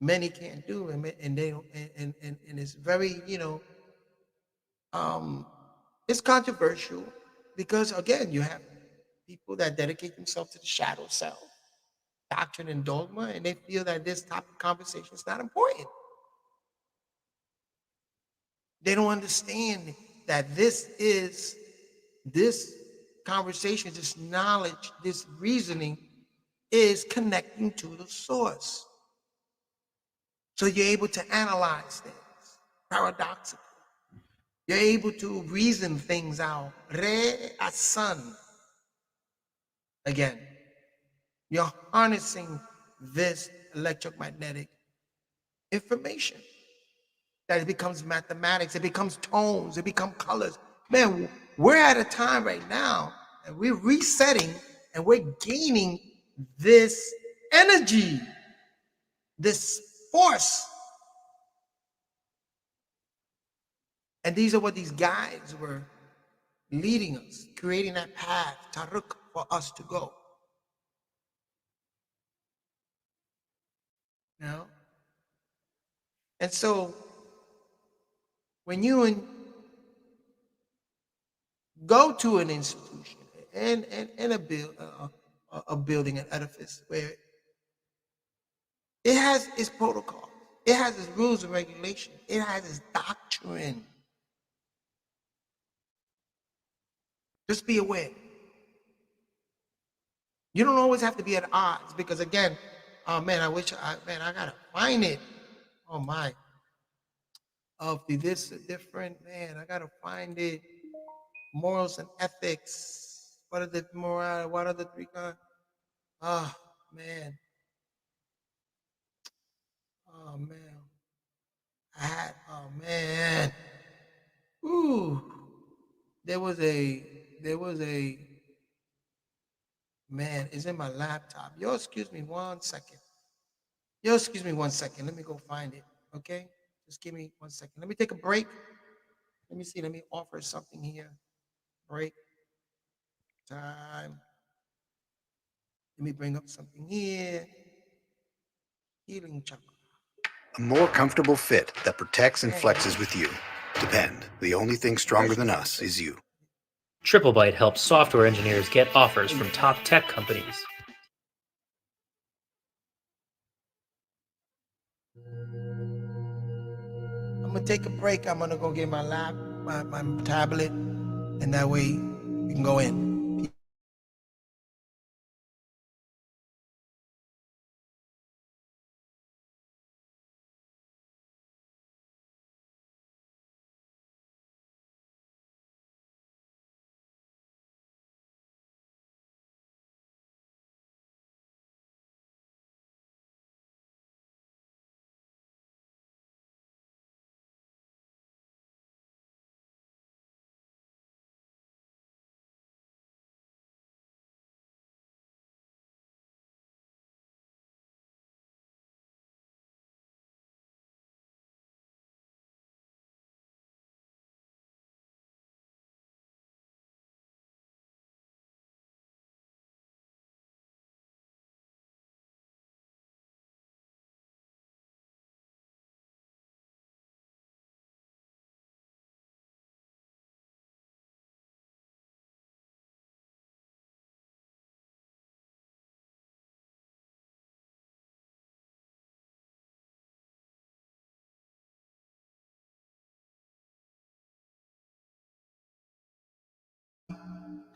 many can't do, and they don't, and it's very, it's controversial, because again, you have people that dedicate themselves to the shadow self, doctrine and dogma, and they feel that this type of conversation is not important. They don't understand that this conversation, this knowledge, this reasoning is connecting to the source. So you're able to analyze things paradoxically. You're able to reason things out. Re a sun. Again, you're harnessing this electromagnetic information. That it becomes mathematics, it becomes tones, it becomes colors. Man, we're at a time right now, and we're resetting, and we're gaining this energy, this force. And these are what these guides were leading us, creating that path, Chruch, for us to go. You know? And so when you go to an institution and a building, an edifice, where it has its protocol, it has its rules and regulations, it has its doctrine. Just be aware. You don't always have to be at odds, because again, oh man, I gotta find it. Oh my. Of this different, man, I gotta find it. Morals and ethics. What are the moral? What are the three kinds? Oh man. Oh man. Oh man. Ooh. There was a man, it's in my laptop. Yo, excuse me 1 second. Let me go find it. Okay? Just give me 1 second. Let me take a break. Let me see. Let me offer something here. Break time. Let me bring up something here. Healing chakra. A more comfortable fit that protects and flexes with you. Depend. The only thing stronger than us is you. TripleByte helps software engineers get offers from top tech companies. I'm gonna take a break. I'm gonna go get my my tablet, and that way we can go in.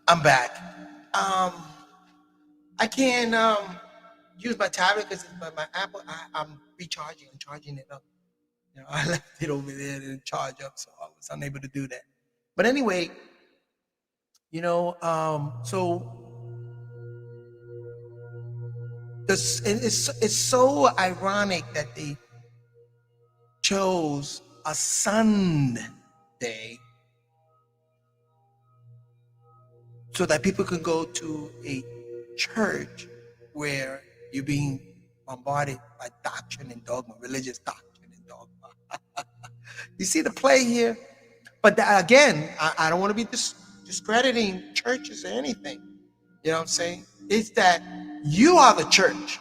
I'm back. I can't use my tablet because it's my Apple. I'm recharging and charging it up. You know, I left it over there to charge up, so I was unable to do that. But anyway, you know, so this it's so ironic that they chose a Sunday so that people can go to a church where you're being bombarded by doctrine and dogma, religious doctrine and dogma. You see the play here? But again, I don't want to be discrediting churches or anything. You know what I'm saying? It's that you are the church.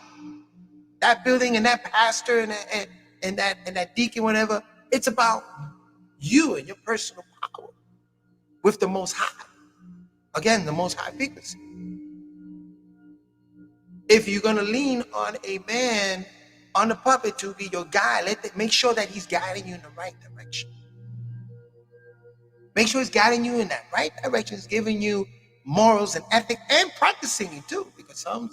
That building and that pastor and that deacon, whatever, it's about you and your personal power with the Most High. Again, the Most High frequency. If you're gonna lean on a man, on the puppet to be your guide, make sure that he's guiding you in the right direction. Make sure he's guiding you in that right direction. He's giving you morals and ethics and practicing it too, because some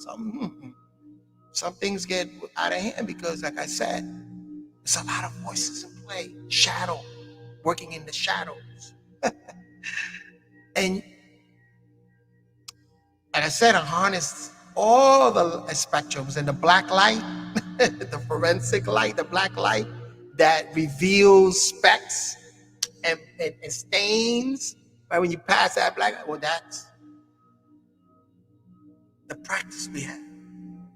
things get out of hand because, like I said, there's a lot of voices in play, shadow, working in the shadows. And like I said, I harness all the spectrums and the black light, the forensic light, the black light that reveals specks and stains. Right when you pass that black light, well, that's the practice we have.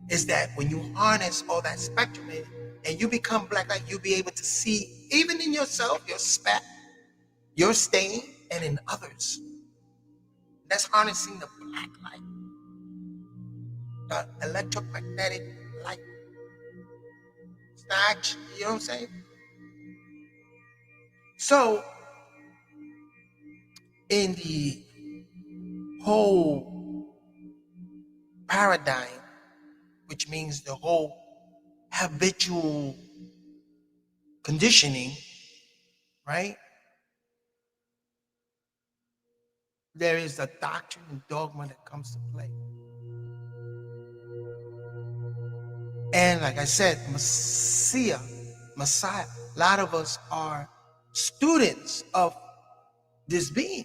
Is that when you harness all that spectrum and you become black light, you'll be able to see even in yourself, your speck, your stain, and in others. That's harnessing the black light, the electromagnetic light. It's not actually, you know what I'm saying? So, in the whole paradigm, which means the whole habitual conditioning, right? There is a doctrine and dogma that comes to play. And like I said, Messiah, a lot of us are students of this being.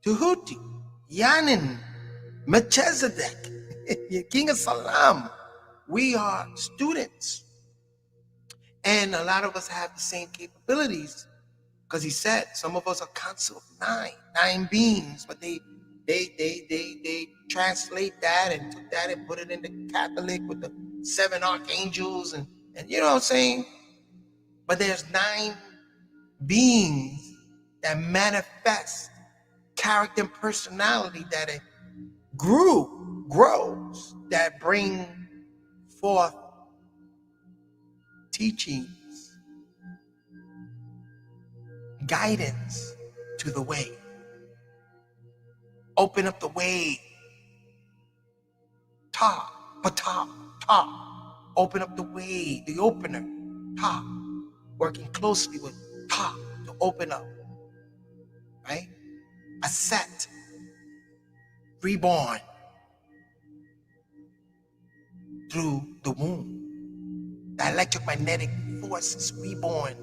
Tuhuti, Yanin, Melchizedek, King of Salam. We are students. And a lot of us have the same capabilities because he said some of us are council of nine beings, but they translate that and took that and put it in the Catholic with the 7 archangels and you know what I'm saying? But there's 9 beings that manifest character and personality that it grows. that bring forth teachings, guidance to the way. Open up the way. Ta, pata, ta. Open up the way, the opener. Ta. Working closely with ta to open up. Right? A set. Reborn through the womb. The electromagnetic force is reborn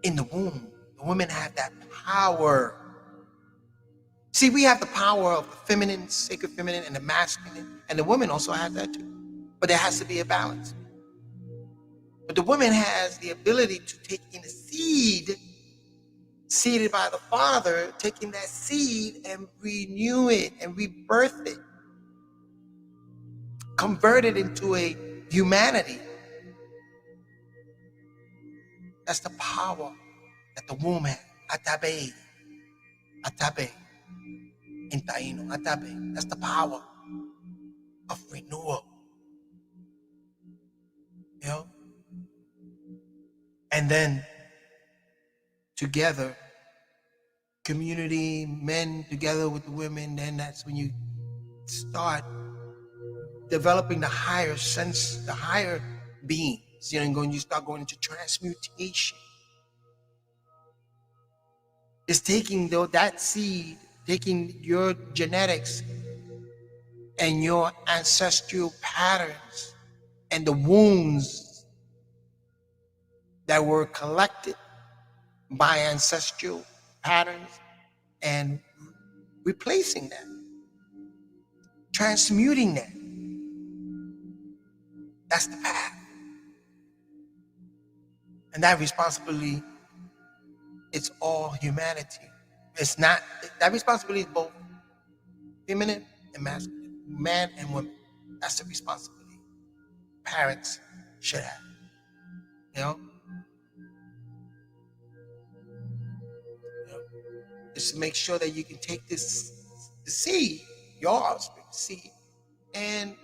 in the womb. The women have that power. See, we have the power of the feminine, sacred feminine, and the masculine, and the women also have that too. But there has to be a balance. But the woman has the ability to take in a seed, seeded by the Father, taking that seed and renew it and rebirth it, convert it into a humanity. That's the power that the womb has. Atabe. Atabe. In Taino. Atabe. That's the power of renewal. You know? And then together, community, men together with the women, then that's when you start developing the higher sense, the higher beings. You know, you start going into transmutation. It's taking that seed, taking your genetics and your ancestral patterns and the wounds that were collected by ancestral patterns and replacing that, transmuting that. That's the path. And that responsibility, it's all humanity. It's not, that responsibility is both feminine and masculine, man and woman. That's the responsibility parents should have, you know? Just to make sure that you can take the seed, your offspring seed, and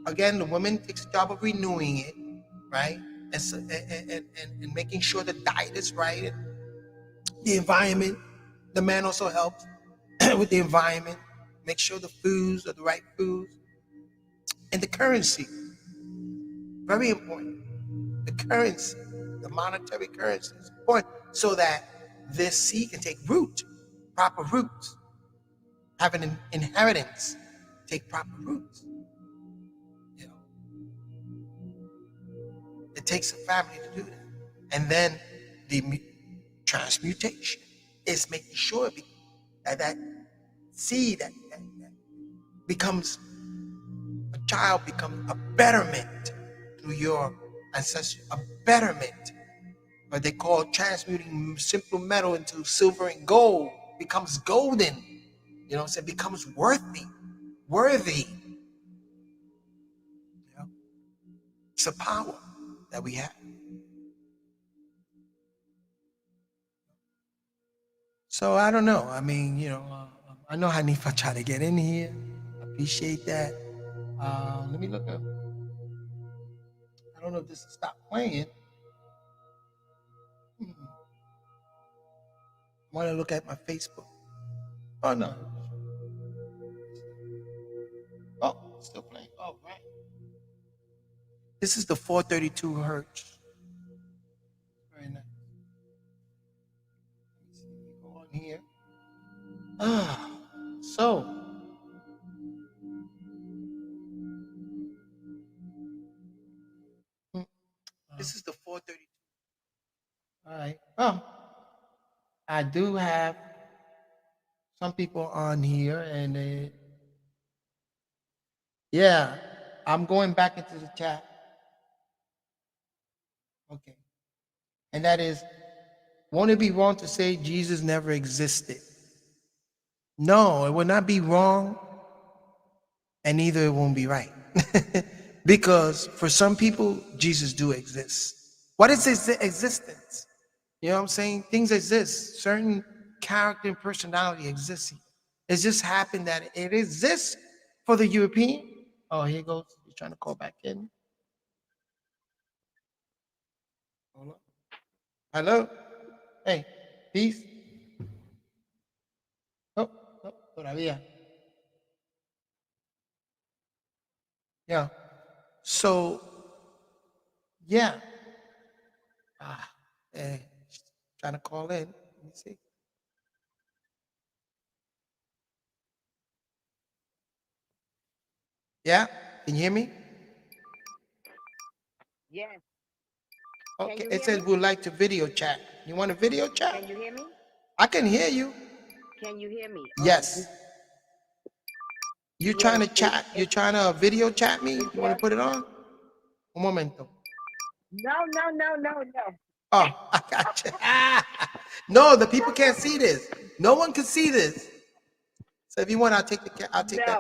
again, the woman takes the job of renewing it, right? And making sure the diet is right, and the environment. The man also helps with the environment, make sure the foods are the right foods, and the currency. Very important. The currency, the monetary currency is important so that this seed can take root, proper roots, have an inheritance, take proper roots. You know, it takes a family to do that. And then the transmutation is making sure that seed that becomes a child, becomes a betterment through your ancestry, a betterment. What they call transmuting simple metal into silver and gold, becomes golden. You know what I'm saying? Becomes worthy. You know? It's a power that we have. So I don't know. I mean, you know, I know Hanifa tried to get in here. I appreciate that. Let me look up. I don't know if this will stop playing. I want to look at my Facebook. Oh, no. Oh, it's still playing. Oh, right. This is the 432 hertz. Very nice. Let me see. Go on here. So. This is the 432. All right. Oh, I do have some people on here, and yeah, I'm going back into the chat. Okay. And that is, won't it be wrong to say Jesus never existed? No, it would not be wrong, and neither it won't be right. Because for some people, Jesus do exist. What is his existence? You know what I'm saying? Things exist. Certain character and personality exists. It just happened that it exists for the European. Oh, here goes. He's trying to call back in. Hold on. Hello? Hey, peace. Oh, no, todavía. Yeah. So, yeah. Ah, trying to call in. Let me see. Yeah? Can you hear me? Yes. Okay. you It hear says me? we'd like to video chat. You want a video chat? Can you hear me? I can hear you. Can you hear me? Yes. You trying to chat? You trying to video chat me? You want to put it on? Un momento. No, no, no, no, no. Oh, I got you. No, the people can't see this. No one can see this. So if you want, I'll take that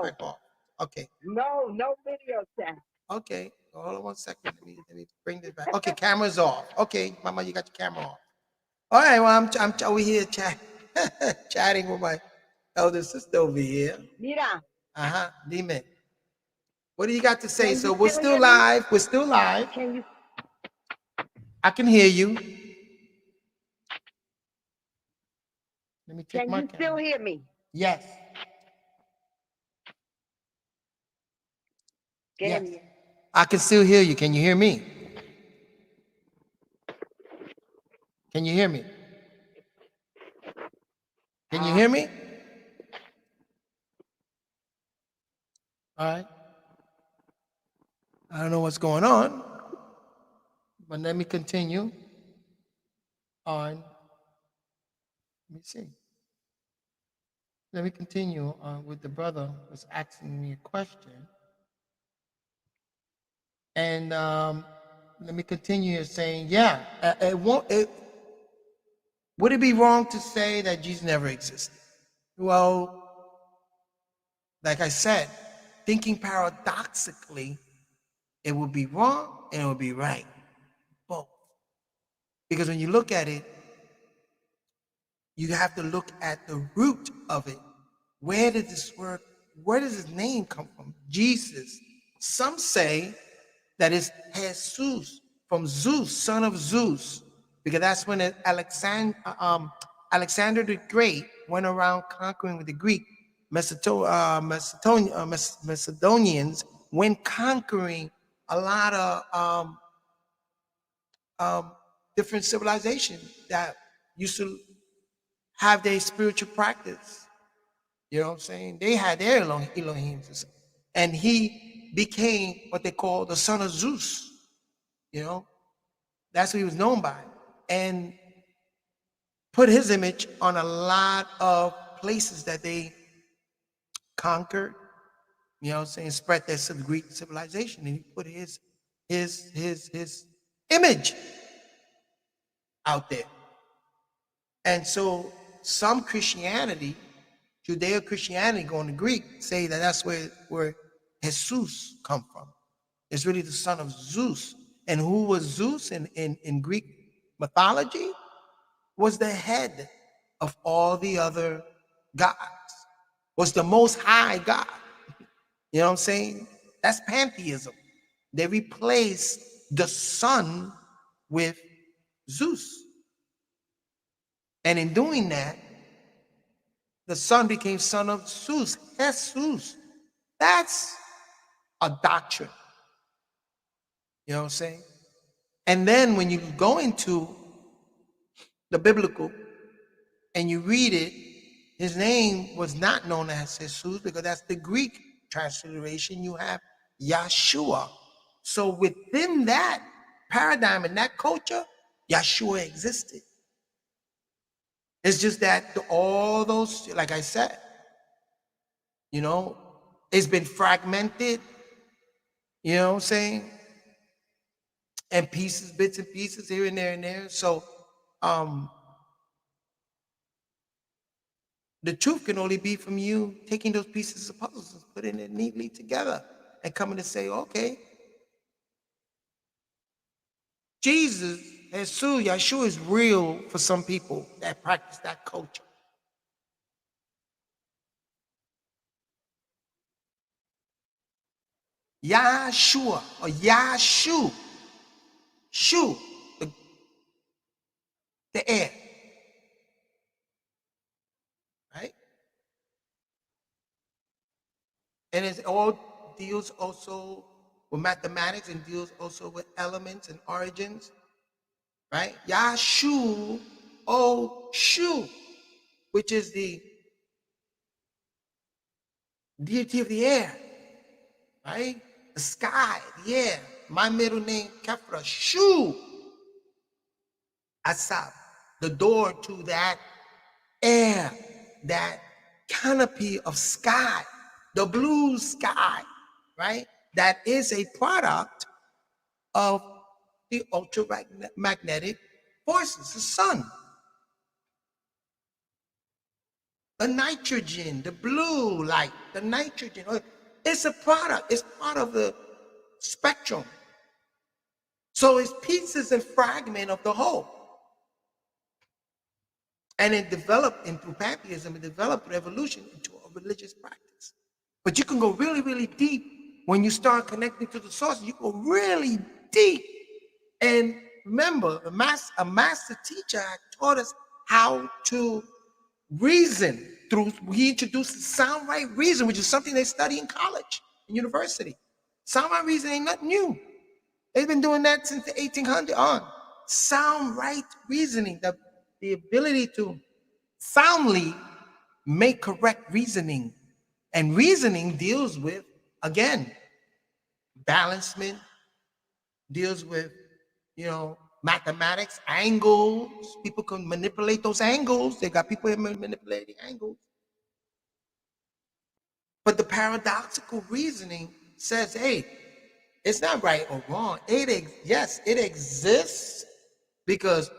back off. Okay. No, no video chat. Okay. Hold on 1 second. Let me bring this back. Okay, camera's off. Okay, Mama, you got your camera off. All right. Well, I'm over here chatting with my elder sister over here. Mira. Dime. What do you got to say? Can So you we're still still hear me? live. We're still live. Can you I can hear you. Let me take my camera. still hear me? Yes. Yes. I can still hear you. Can you hear me? Can you hear me? Can you hear me? All right. I don't know what's going on, but let me continue on. Let me see. Let me continue on with the brother who was asking me a question. And let me continue saying, yeah, would it be wrong to say that Jesus never existed? Well, like I said, thinking paradoxically, it would be wrong and it would be right, both. Because when you look at it, you have to look at the root of it. Where did this word, where does his name come from? Jesus. Some say that it's Jesus from Zeus, son of Zeus, because that's when Alexander the Great went around conquering with the Greek. Macedonians went conquering a lot of different civilizations that used to have their spiritual practice. You know what I'm saying? They had their Elohim. And he became what they call the son of Zeus. You know, that's what he was known by. And put his image on a lot of places that they conquered, you know what I'm saying, spread their Greek civilization. And he put his image out there. And so some Christianity, Judeo-Christianity going to Greek, say that that's where Jesus come from. It's really the son of Zeus. And who was Zeus in Greek mythology? Was the head of all the other gods, was the most high God. You know what I'm saying? That's pantheism. They replaced the sun with Zeus. And in doing that, the son became son of Zeus, Jesus. That's a doctrine. You know what I'm saying? And then when you go into the biblical and you read it, his name was not known as Jesus because that's the Greek transliteration. You have Yeshua. So within that paradigm and that culture, Yeshua existed. It's just that all those, like I said, you know, it's been fragmented, you know what I'm saying? And pieces, bits and pieces here and there and there. So the truth can only be from you taking those pieces of puzzles and putting it neatly together and coming to say, okay, Jesus, Yeshua is real for some people that practice that culture. Yahshua or Yahshu. Shu, the air. Right? And it all deals also with mathematics and deals also with elements and origins. Right? Yahshu, O Shu, which is the deity of the air. Right? The sky, the air. My middle name, Kefra, Shu, Asab, the door to that air, that canopy of sky, the blue sky, right? That is a product of the ultramagnetic forces, the sun. The nitrogen, the blue light, the nitrogen, it's a product, it's part of the spectrum. So it's pieces and fragment of the whole. And it developed through pantheism, it developed revolution into a religious practice. But you can go really, really deep when you start connecting to the source. You go really deep. And remember, a master teacher taught us how to reason through, he introduced sound right reason, which is something they study in college, in university. Sound right reason ain't nothing new. They've been doing that since the 1800s on. Sound right reasoning, the ability to soundly make correct reasoning. And reasoning deals with, again, balancement, deals with, mathematics, angles. People can manipulate those angles. They got people manipulating angles. But the paradoxical reasoning says, hey, it's not right or wrong. Yes, it exists because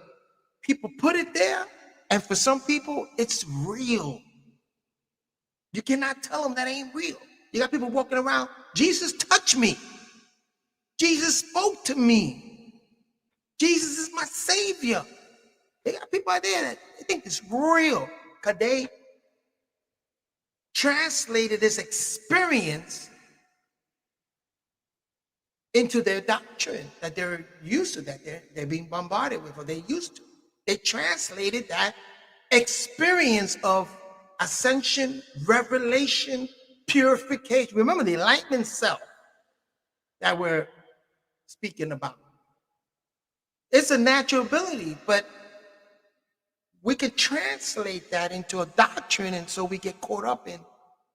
people put it there, and for some people, it's real. You cannot tell them that ain't real. You got people walking around, Jesus touched me. Jesus spoke to me. Jesus is my savior. They got people out there that they think it's real because they translated this experience into their doctrine that they're used to, that they're being bombarded with, or they're used to. They translated that experience of ascension, revelation, purification. Remember the enlightenment self that we're speaking about. It's a natural ability, but we could translate that into a doctrine, and so we get caught up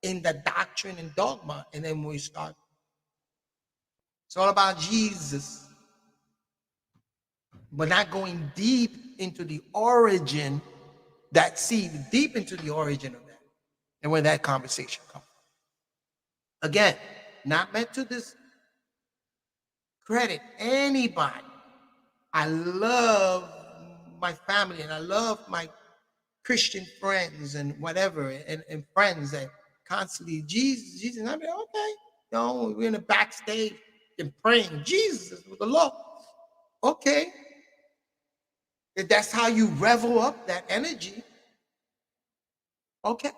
in the doctrine and dogma, and then we start. It's all about Jesus, but not going deep into the origin, that seed, deep into the origin of that, and where that conversation comes from. Again, not meant to discredit anybody. I love my family and I love my Christian friends and whatever, and friends that constantly, Jesus, and I mean, okay, we're in the backstage and praying, Jesus is the Lord. Okay. If that's how you revel up that energy, okay.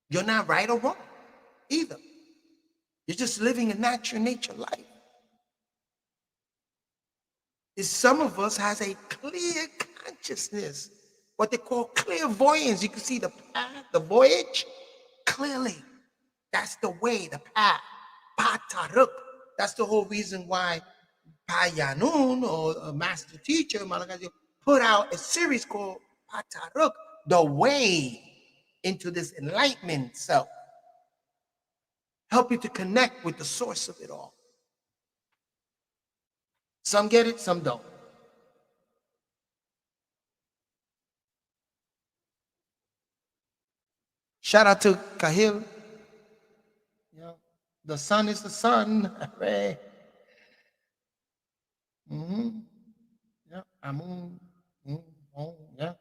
You're not right or wrong either. You're just living a natural nature life. Some of us has a clear consciousness, what they call clairvoyance. You can see the path, the voyage, clearly. That's the way, the path. Pataruk. That's the whole reason why Payanun, or a master teacher, Malakazi, put out a series called Pataruk, the way into this enlightenment self. Help you to connect with the source of it all. Some get it, some don't. Shout out to Kahil. The sun is the sun. Hooray. Yeah, Amun. Yeah.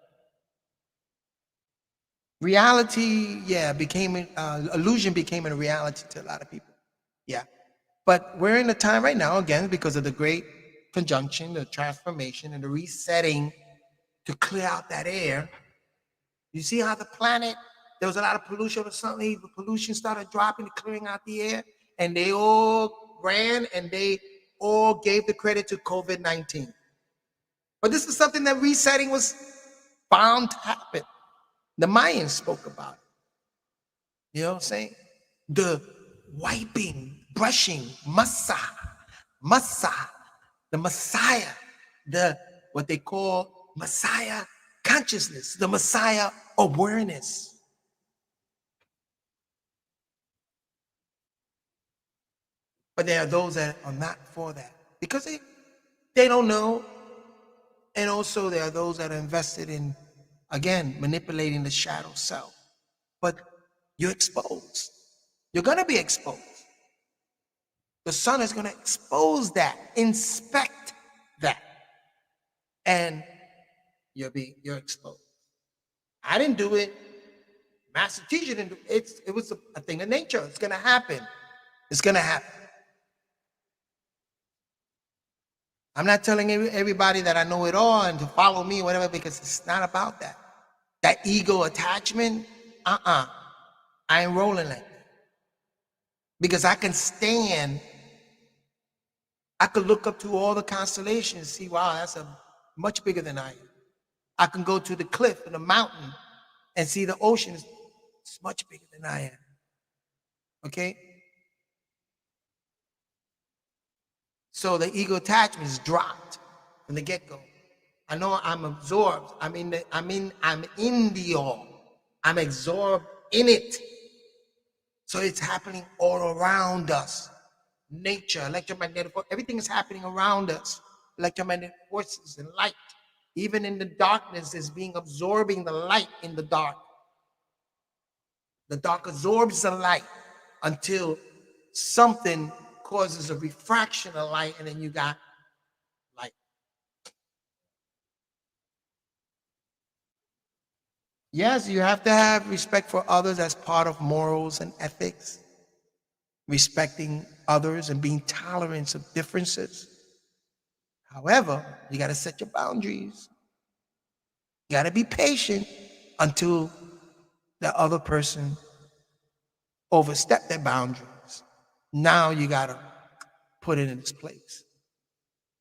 Reality, illusion became a reality to a lot of people. Yeah. But we're in a time right now, again, because of the great conjunction, the transformation, and the resetting to clear out that air. You see how the planet, there was a lot of pollution or something, the pollution started dropping, clearing out the air. and they all ran and they all gave the credit to COVID-19. But this is something that resetting was bound to happen. The Mayans spoke about it. You know what I'm saying? The wiping, brushing, masa, the Messiah, the what they call Messiah consciousness, the Messiah awareness. But there are those that are not for that because they don't know. And also there are those that are invested in, again, manipulating the shadow self. But you're exposed. You're going to be exposed. The sun is going to expose that, inspect that, and you're exposed. I didn't do it. Master teacher didn't do it. It was a thing of nature. It's going to happen. It's going to happen. I'm not telling everybody that I know it all and to follow me or whatever, because it's not about that. That ego attachment, I ain't rolling like that. Because I can stand, I could look up to all the constellations and see, wow, that's much bigger than I am. I can go to the cliff and the mountain and see the ocean. It's much bigger than I am. Okay? So the ego attachment is dropped from the get-go. I know I'm absorbed. I'm in the all. I'm absorbed in it. So it's happening all around us. Nature, electromagnetic force, everything is happening around us. Electromagnetic forces and light. Even in the darkness is absorbing the light in the dark. The dark absorbs the light until something causes a refraction of light, and then you got light. Yes, you have to have respect for others as part of morals and ethics. Respecting others and being tolerant of differences. However, you got to set your boundaries. You got to be patient until the other person overstep their boundaries. Now you got to put it in its place.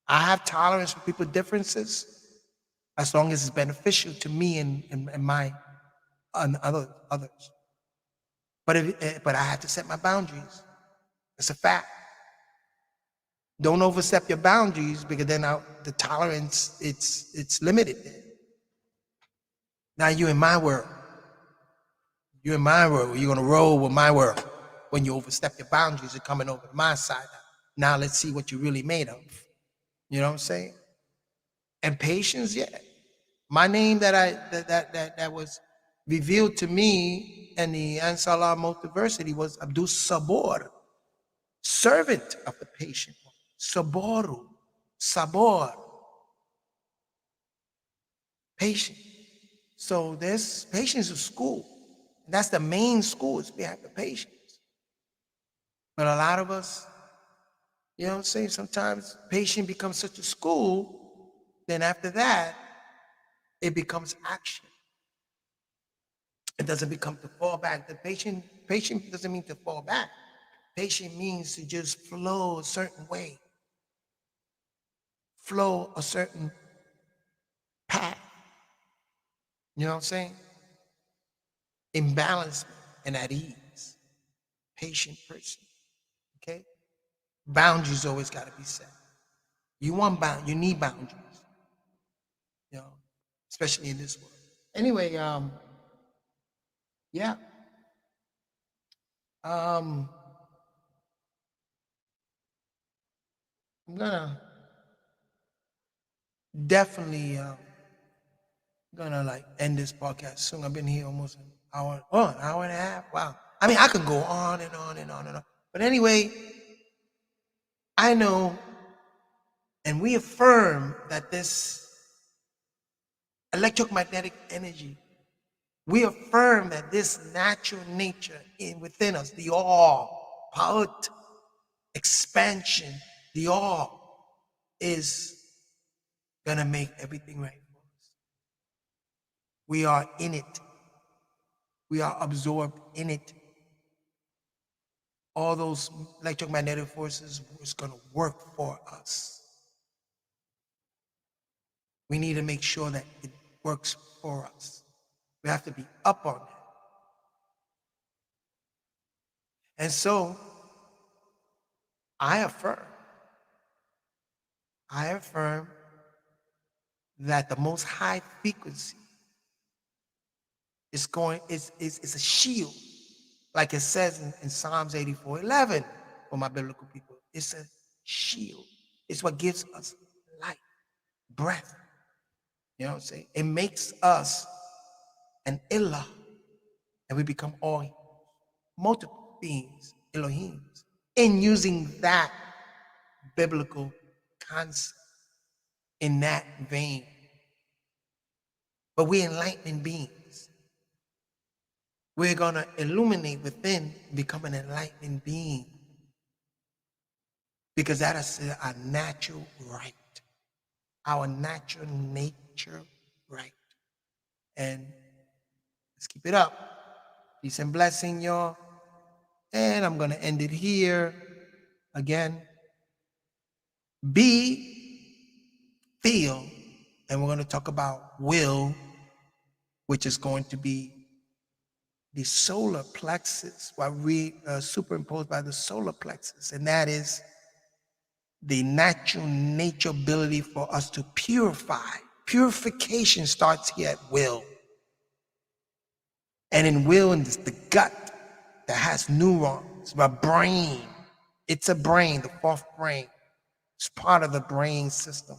I have tolerance for people's differences as long as it's beneficial to me and my others. But I have to set my boundaries. It's a fact. Don't overstep your boundaries, because then the tolerance, it's limited. Now you're in my world. You're in my world. You're going to roll with my world. When you overstep your boundaries, you're coming over to my side. Now let's see what you're really made of. You know what I'm saying? And patience, yeah. My name that was revealed to me in the Ansar Multiversity was Abdul Sabor, servant of the patient. Saboru, Sabor, patient. So there's patience of school. And that's the main school, is we have the patience. But a lot of us, you know what I'm saying, sometimes patience becomes such a school, then after that, it becomes action. It doesn't become to fall back. The patient doesn't mean to fall back. Patient means to just flow a certain way. Flow a certain path. You know what I'm saying? Imbalancement and at ease. Patient person. Okay? Boundaries always got to be set. You need boundaries. You know, especially in this world. Anyway, yeah. I'm gonna definitely gonna end this podcast soon. I've been here almost an hour and a half. Wow. I mean, I could go on and on and on and on. But anyway, I know, and we affirm that this electromagnetic energy, we affirm that this natural nature within us, the all, power, expansion, the all is gonna make everything right for us. We are in it. We are absorbed in it. all those electromagnetic forces is going to work for us. We need to make sure that it works for us. We have to be up on that. And so I affirm that the most high frequency is a shield, like it says in Psalms 84:11 for my biblical people. It's a shield. It's what gives us life, breath. You know what I'm saying? It makes us an Ilah, and we become all multiple beings, Elohims, in using that biblical concept in that vein. But we're enlightening beings. We're going to illuminate within, become an enlightening being. Because that is our natural right, our natural nature right. And let's keep it up. Peace and blessing, y'all. And I'm going to end it here. Again, feel, and we're going to talk about will, which is going to be the solar plexus, superimposed by the solar plexus, and that is the natural nature ability for us to purify. Purification starts here at will. And in will, and it's the gut that has neurons, my brain. It's a brain, the fourth brain. It's part of the brain system,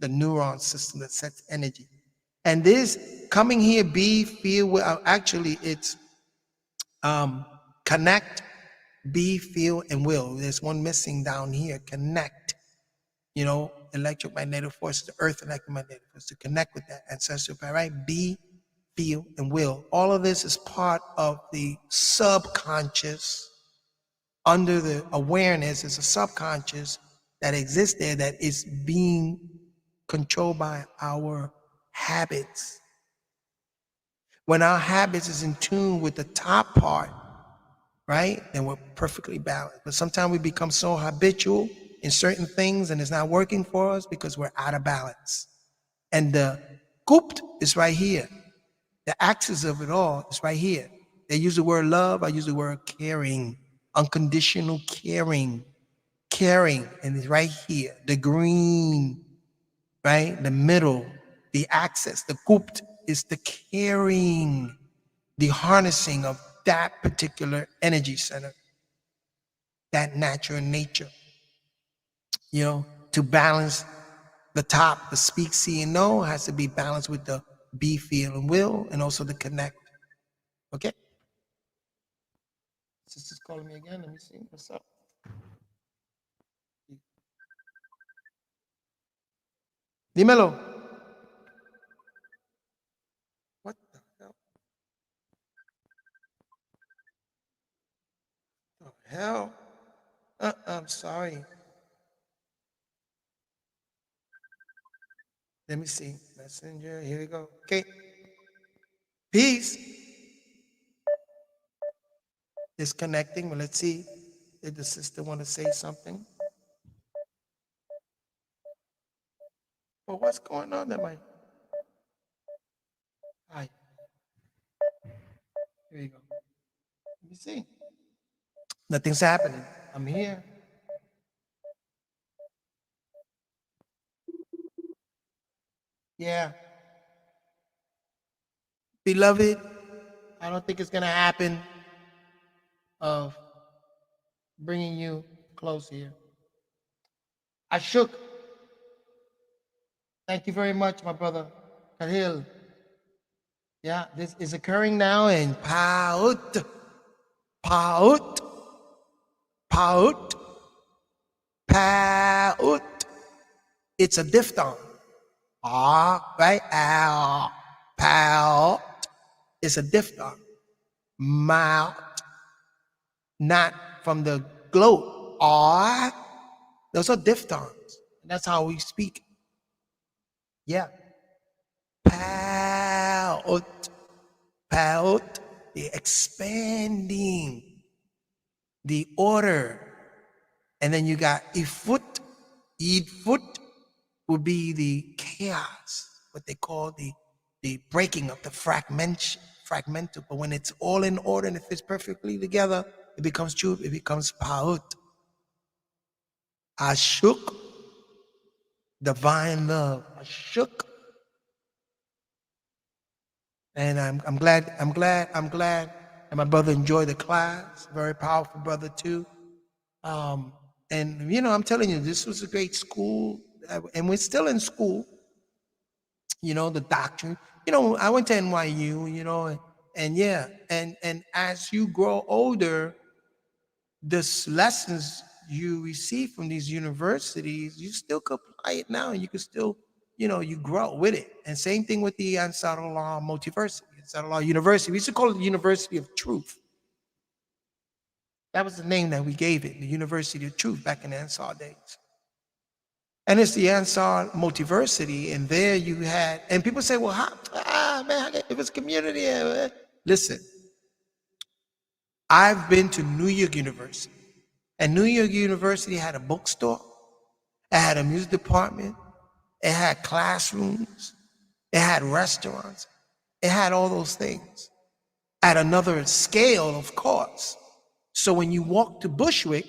the neuron system that sets energy. And this coming here, feel, actually it's connect, feel, and will. There's one missing down here, connect. You know, electromagnetic forces, the earth electromagnetic forces, to connect with that ancestral power, right? Feel, and will. All of this is part of the subconscious. Under the awareness is a subconscious that exists there that is being controlled by our habits. When our habits is in tune with the top part, right, then we're perfectly balanced. But sometimes we become so habitual in certain things and it's not working for us because we're out of balance. And the Gupt is right here. The axis of it all is right here. They use the word love, I use the word caring, unconditional caring, and it's right here. The green, right, the middle, the axis, the Gupt is the caring, the harnessing of that particular energy center, that natural nature, you know, to balance the top, the speak, see, and know has to be balanced with the be, feel, and will, and also the connect. Okay? Sister's calling me again. Let me see. What's up? Dímelo. What the hell? The hell? I'm sorry. Let me see. Messenger. Here we go. Okay. Peace. Disconnecting. Well, let's see. Did the sister want to say something? Well, what's going on there, Mike? Hi. Here you go. Let me see. Nothing's happening. I'm here. Yeah. Beloved, I don't think it's going to happen of bringing you close here. Ashok. Thank you very much, my brother. Kahil. Yeah, this is occurring now in Paut. Paut. Paut. Paut. It's a diphthong. Ah, right? Ow. Pout. It's a diphthong. Mouth. Not from the gloat. Ah. Those are diphthongs. That's how we speak. Yeah. Pout. Pout. The expanding. the order. And then you got ifut. Idfut would be the chaos, what they call the breaking up, the fragmental. But when it's all in order and it fits perfectly together, it becomes true, it becomes paut. Ashuk, divine love. Ashuk. And I'm glad and my brother enjoyed the class. Very powerful brother too. And I'm telling you, this was a great school, and we're still in school. The doctrine. I went to NYU. And yeah, and as you grow older, the lessons you receive from these universities, you still could apply it now, and you can still, you grow with it. And same thing with the Ansarullah Multiversity, Ansarullah University. We used to call it the University of Truth. That was the name that we gave it, the University of Truth, back in the Ansar days. And it's the Ansar Multiversity, and there you had, and people say, well, man, it was community. Listen, I've been to New York University, and New York University had a bookstore, it had a music department, it had classrooms, it had restaurants, it had all those things at another scale, of course. So when you walk to Bushwick,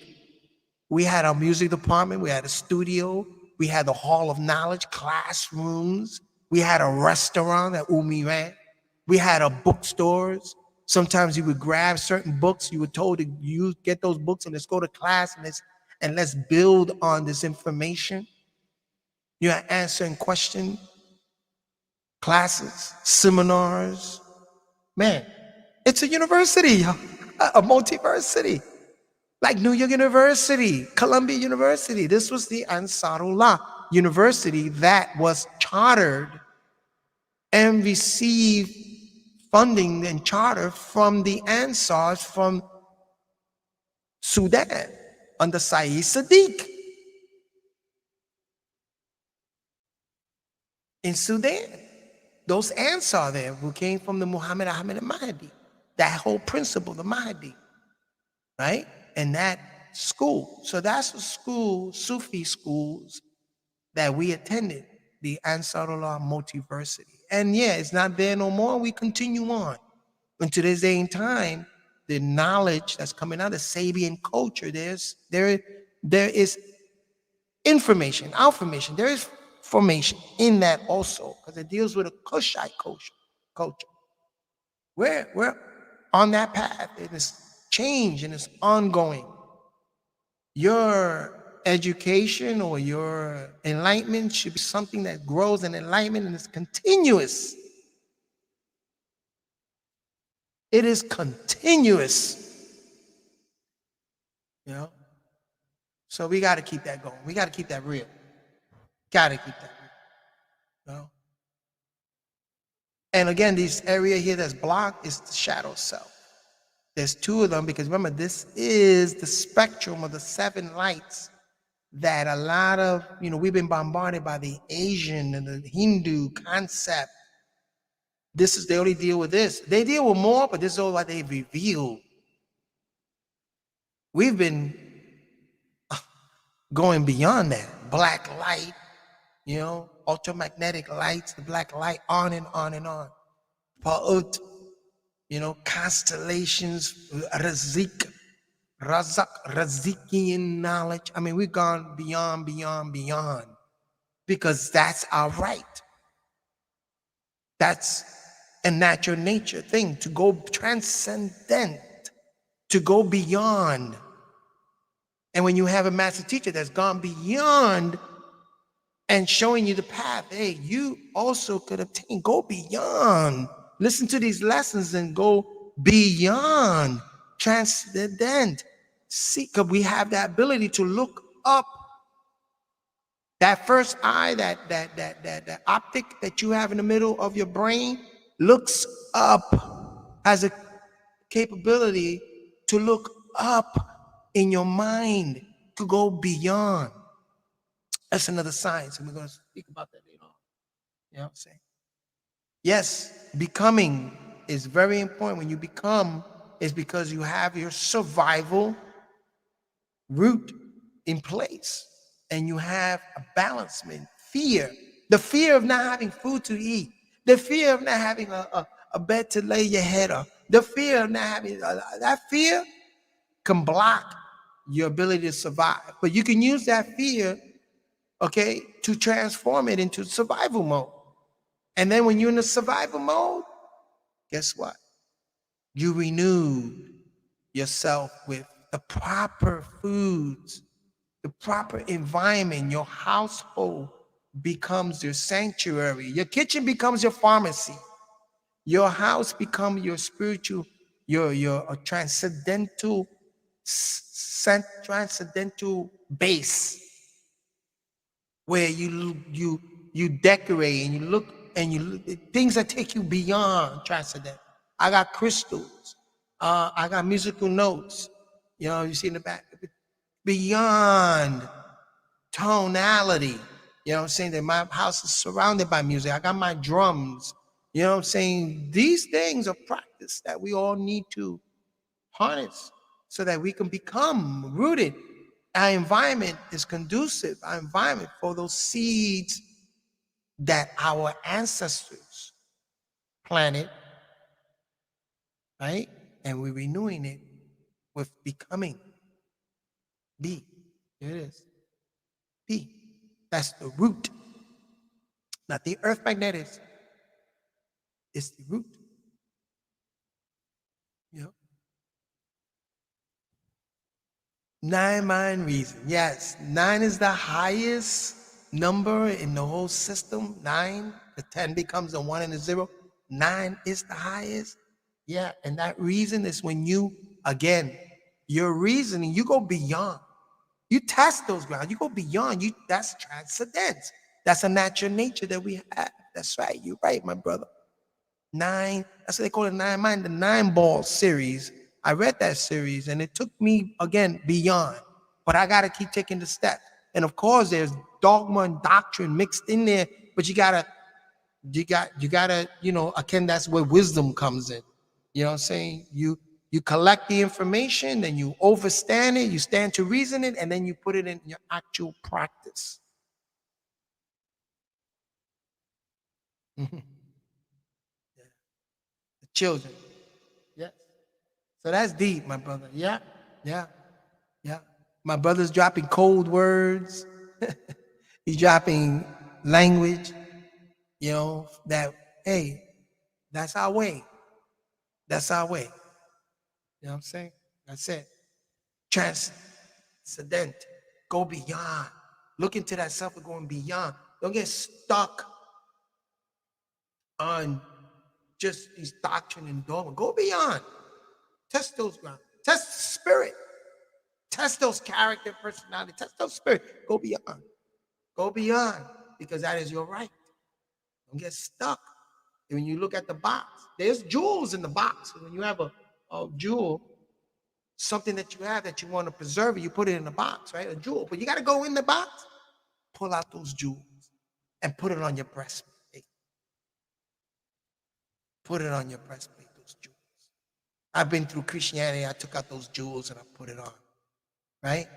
we had our music department, we had a studio, we had the Hall of Knowledge, classrooms, we had a restaurant that Umi ran, we had our bookstores. Sometimes you would grab certain books, you were told to get those books and let's go to class and let's build on this information. You're answering questions, classes, seminars. Man, it's a university, a multiversity. Like New York University, Columbia University. This was the Ansarullah University that was chartered and received funding and charter from the Ansars from Sudan under Saeed Sadiq in Sudan. Those Ansar there who came from the Muhammad Ahmed al-Mahdi, that whole principle, the Mahdi, right? And that school. So that's the school, Sufi schools that we attended, the Ansarullah Multiversity. And yeah, it's not there no more. We continue on. In today's day and time, the knowledge that's coming out of Sabian culture, there is information, outformation. There is formation in that also, because it deals with a Kushite culture. We're on that path. It is change and it's ongoing. Your education or your enlightenment should be something that grows in enlightenment and is continuous. It is continuous. So we got to keep that going. We got to keep that real. Got to keep that real. And again, this area here that's blocked is the shadow self. There's two of them, because remember, this is the spectrum of the 7 lights that a lot of, we've been bombarded by the Asian and the Hindu concept. They only deal with this. They deal with more, but this is all what they reveal. We've been going beyond that. Black light, ultramagnetic lights, the black light, on and on and on. Pa'ut, constellations, razak, razikian knowledge. I mean, we've gone beyond, because that's our right. That's a natural nature thing, to go transcendent, to go beyond. And when you have a master teacher that's gone beyond and showing you the path, hey, you also could obtain, go beyond. Listen to these lessons and go beyond, transcendent. See, because we have that ability to look up. That first eye, that optic that you have in the middle of your brain looks up, has a capability to look up in your mind, to go beyond. That's another science, and we're going to speak about that later on. You know what I'm saying? Yes, becoming is very important. When you become, it's because you have your survival root in place, and you have a balancement. Fear, the fear of not having food to eat, the fear of not having a bed to lay your head on, the fear of not having that fear can block your ability to survive. But you can use that fear, okay, to transform it into survival mode. And then when you're in the survival mode, guess what? You renew yourself with the proper foods, the proper environment. Your household becomes your sanctuary. Your kitchen becomes your pharmacy. Your house becomes your spiritual, your transcendental base, where you decorate and you look and things that take you beyond transcendent. I got crystals, I got musical notes, you see in the back, beyond tonality. You know what I'm saying? That my house is surrounded by music. I got my drums. You know what I'm saying? These things are practice that we all need to harness so that we can become rooted. Our environment is conducive, our environment for those seeds that our ancestors planted, right? And we're renewing it with becoming. B. Here it is. B. That's the root. Not the earth magnetism. It's the root. You know? 9 mind reason. Yes, 9 is the highest number in the whole system. 9, the 10 becomes a 1 and a 0. 9 is the highest. Yeah, and that reason is when you, again, your reasoning, you go beyond. You test those grounds. You go beyond. That's transcendence. That's a natural nature that we have. That's right. You're right, my brother. 9, that's what they call it, 9 mind, the 9 ball series. I read that series and it took me, again, beyond. But I got to keep taking the step. And of course, there's dogma and doctrine mixed in there, but you gotta, again, that's where wisdom comes in. You know what I'm saying? You collect the information, then you overstand it, you stand to reason it, and then you put it in your actual practice. The children. Yes. So that's deep, my brother. Yeah. My brother's dropping cold words. He's dropping language, that, hey, that's our way. That's our way. You know what I'm saying? That's it. Transcendent. Go beyond. Look into that self and going beyond. Don't get stuck on just these doctrine and dogma. Go beyond. Test those grounds. Test the spirit. Test those character, personality. Test those spirit. Go beyond. Go beyond, because that is your right. Don't get stuck. And when you look at the box, there's jewels in the box. When you have a jewel, something that you have that you want to preserve, you put it in the box, right? A jewel. But you got to go in the box, pull out those jewels, and put it on your breastplate. Put it on your breastplate, those jewels. I've been through Christianity. I took out those jewels and I put it on, right?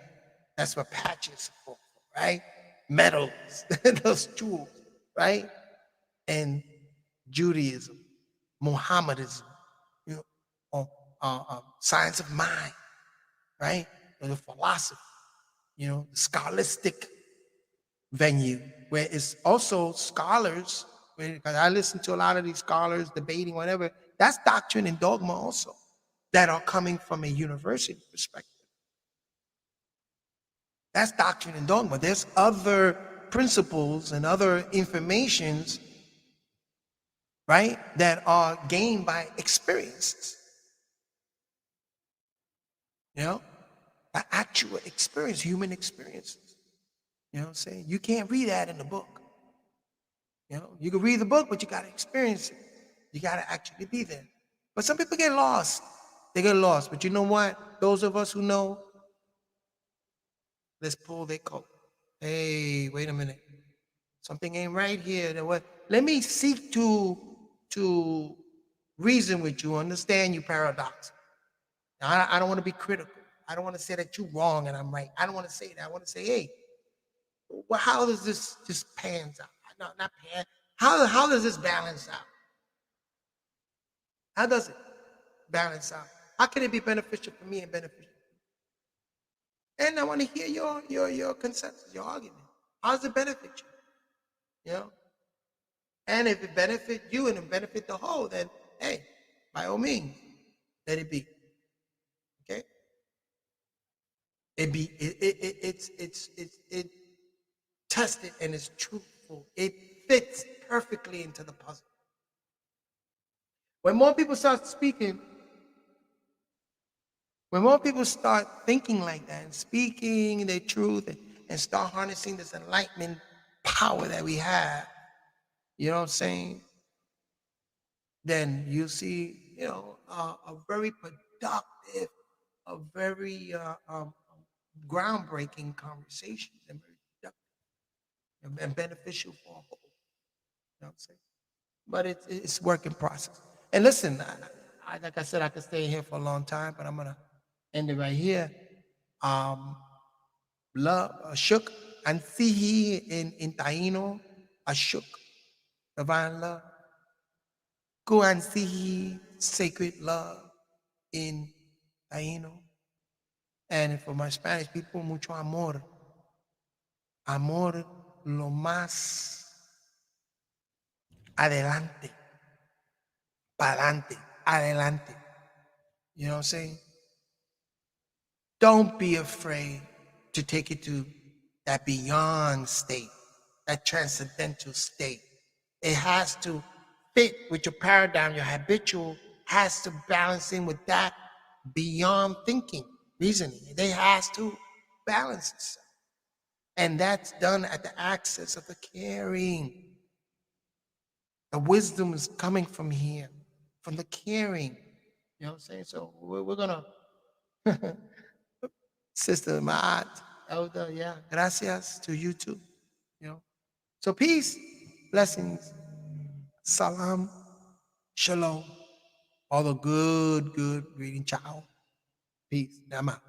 That's what patches for, right? Medals, those jewels, right? And Judaism, Mohammedanism, science of mind, right? Or the philosophy, the scholastic venue, where it's also scholars, because I listen to a lot of these scholars debating, whatever, that's doctrine and dogma also, that are coming from a university perspective. That's doctrine and dogma. There's other principles and other informations, right, that are gained by experiences. Actual experience, human experiences. You know what I'm saying? You can't read that in the book. You can read the book, but you got to experience it. You got to actually be there. But some people get lost. They get lost. But you know what? Those of us who know, let's pull their coat. Hey, wait a minute. Something ain't right here. Let me seek to reason with you, understand you paradox. Now, I don't want to be critical. I don't want to say that you're wrong and I'm right. I don't want to say that. I want to say, hey, well, how does this just pans out? No, not pan. How does this balance out? How does it balance out? How can it be beneficial for me and beneficial? And I want to hear your consensus, your argument. How does it benefit you? You know? And if it benefit you and it benefit the whole, then hey, by all means, let it be. Okay? It's tested and it's truthful. It fits perfectly into the puzzle. When more people start speaking, when more people start thinking like that and speaking their truth and start harnessing this enlightenment power that we have, you know what I'm saying? Then you see, you know, a very productive, a very groundbreaking conversation and very productive and beneficial for a whole. You know what I'm saying? But it's work in process. And listen, like I said, I could stay here for a long time, but I'm gonna end it right here. Love, Chruch, and Sihi in Taino, Chruch, divine love. Go and see sacred love in Taino. And for my Spanish people, mucho amor. Amor lo más adelante. Pa'lante. Adelante. You know what I'm saying? Don't be afraid to take it to that beyond state, that transcendental state. It has to fit with your paradigm, your habitual has to balance in with that beyond thinking, reasoning. They has to balance itself. And that's done at the access of the caring. The wisdom is coming from here, from the caring. You know what I'm saying? So we're gonna, Sister Maat, Elder, yeah, gracias to you too. You know. So peace, blessings, salam, shalom, all the good greeting, ciao, peace, I'm out.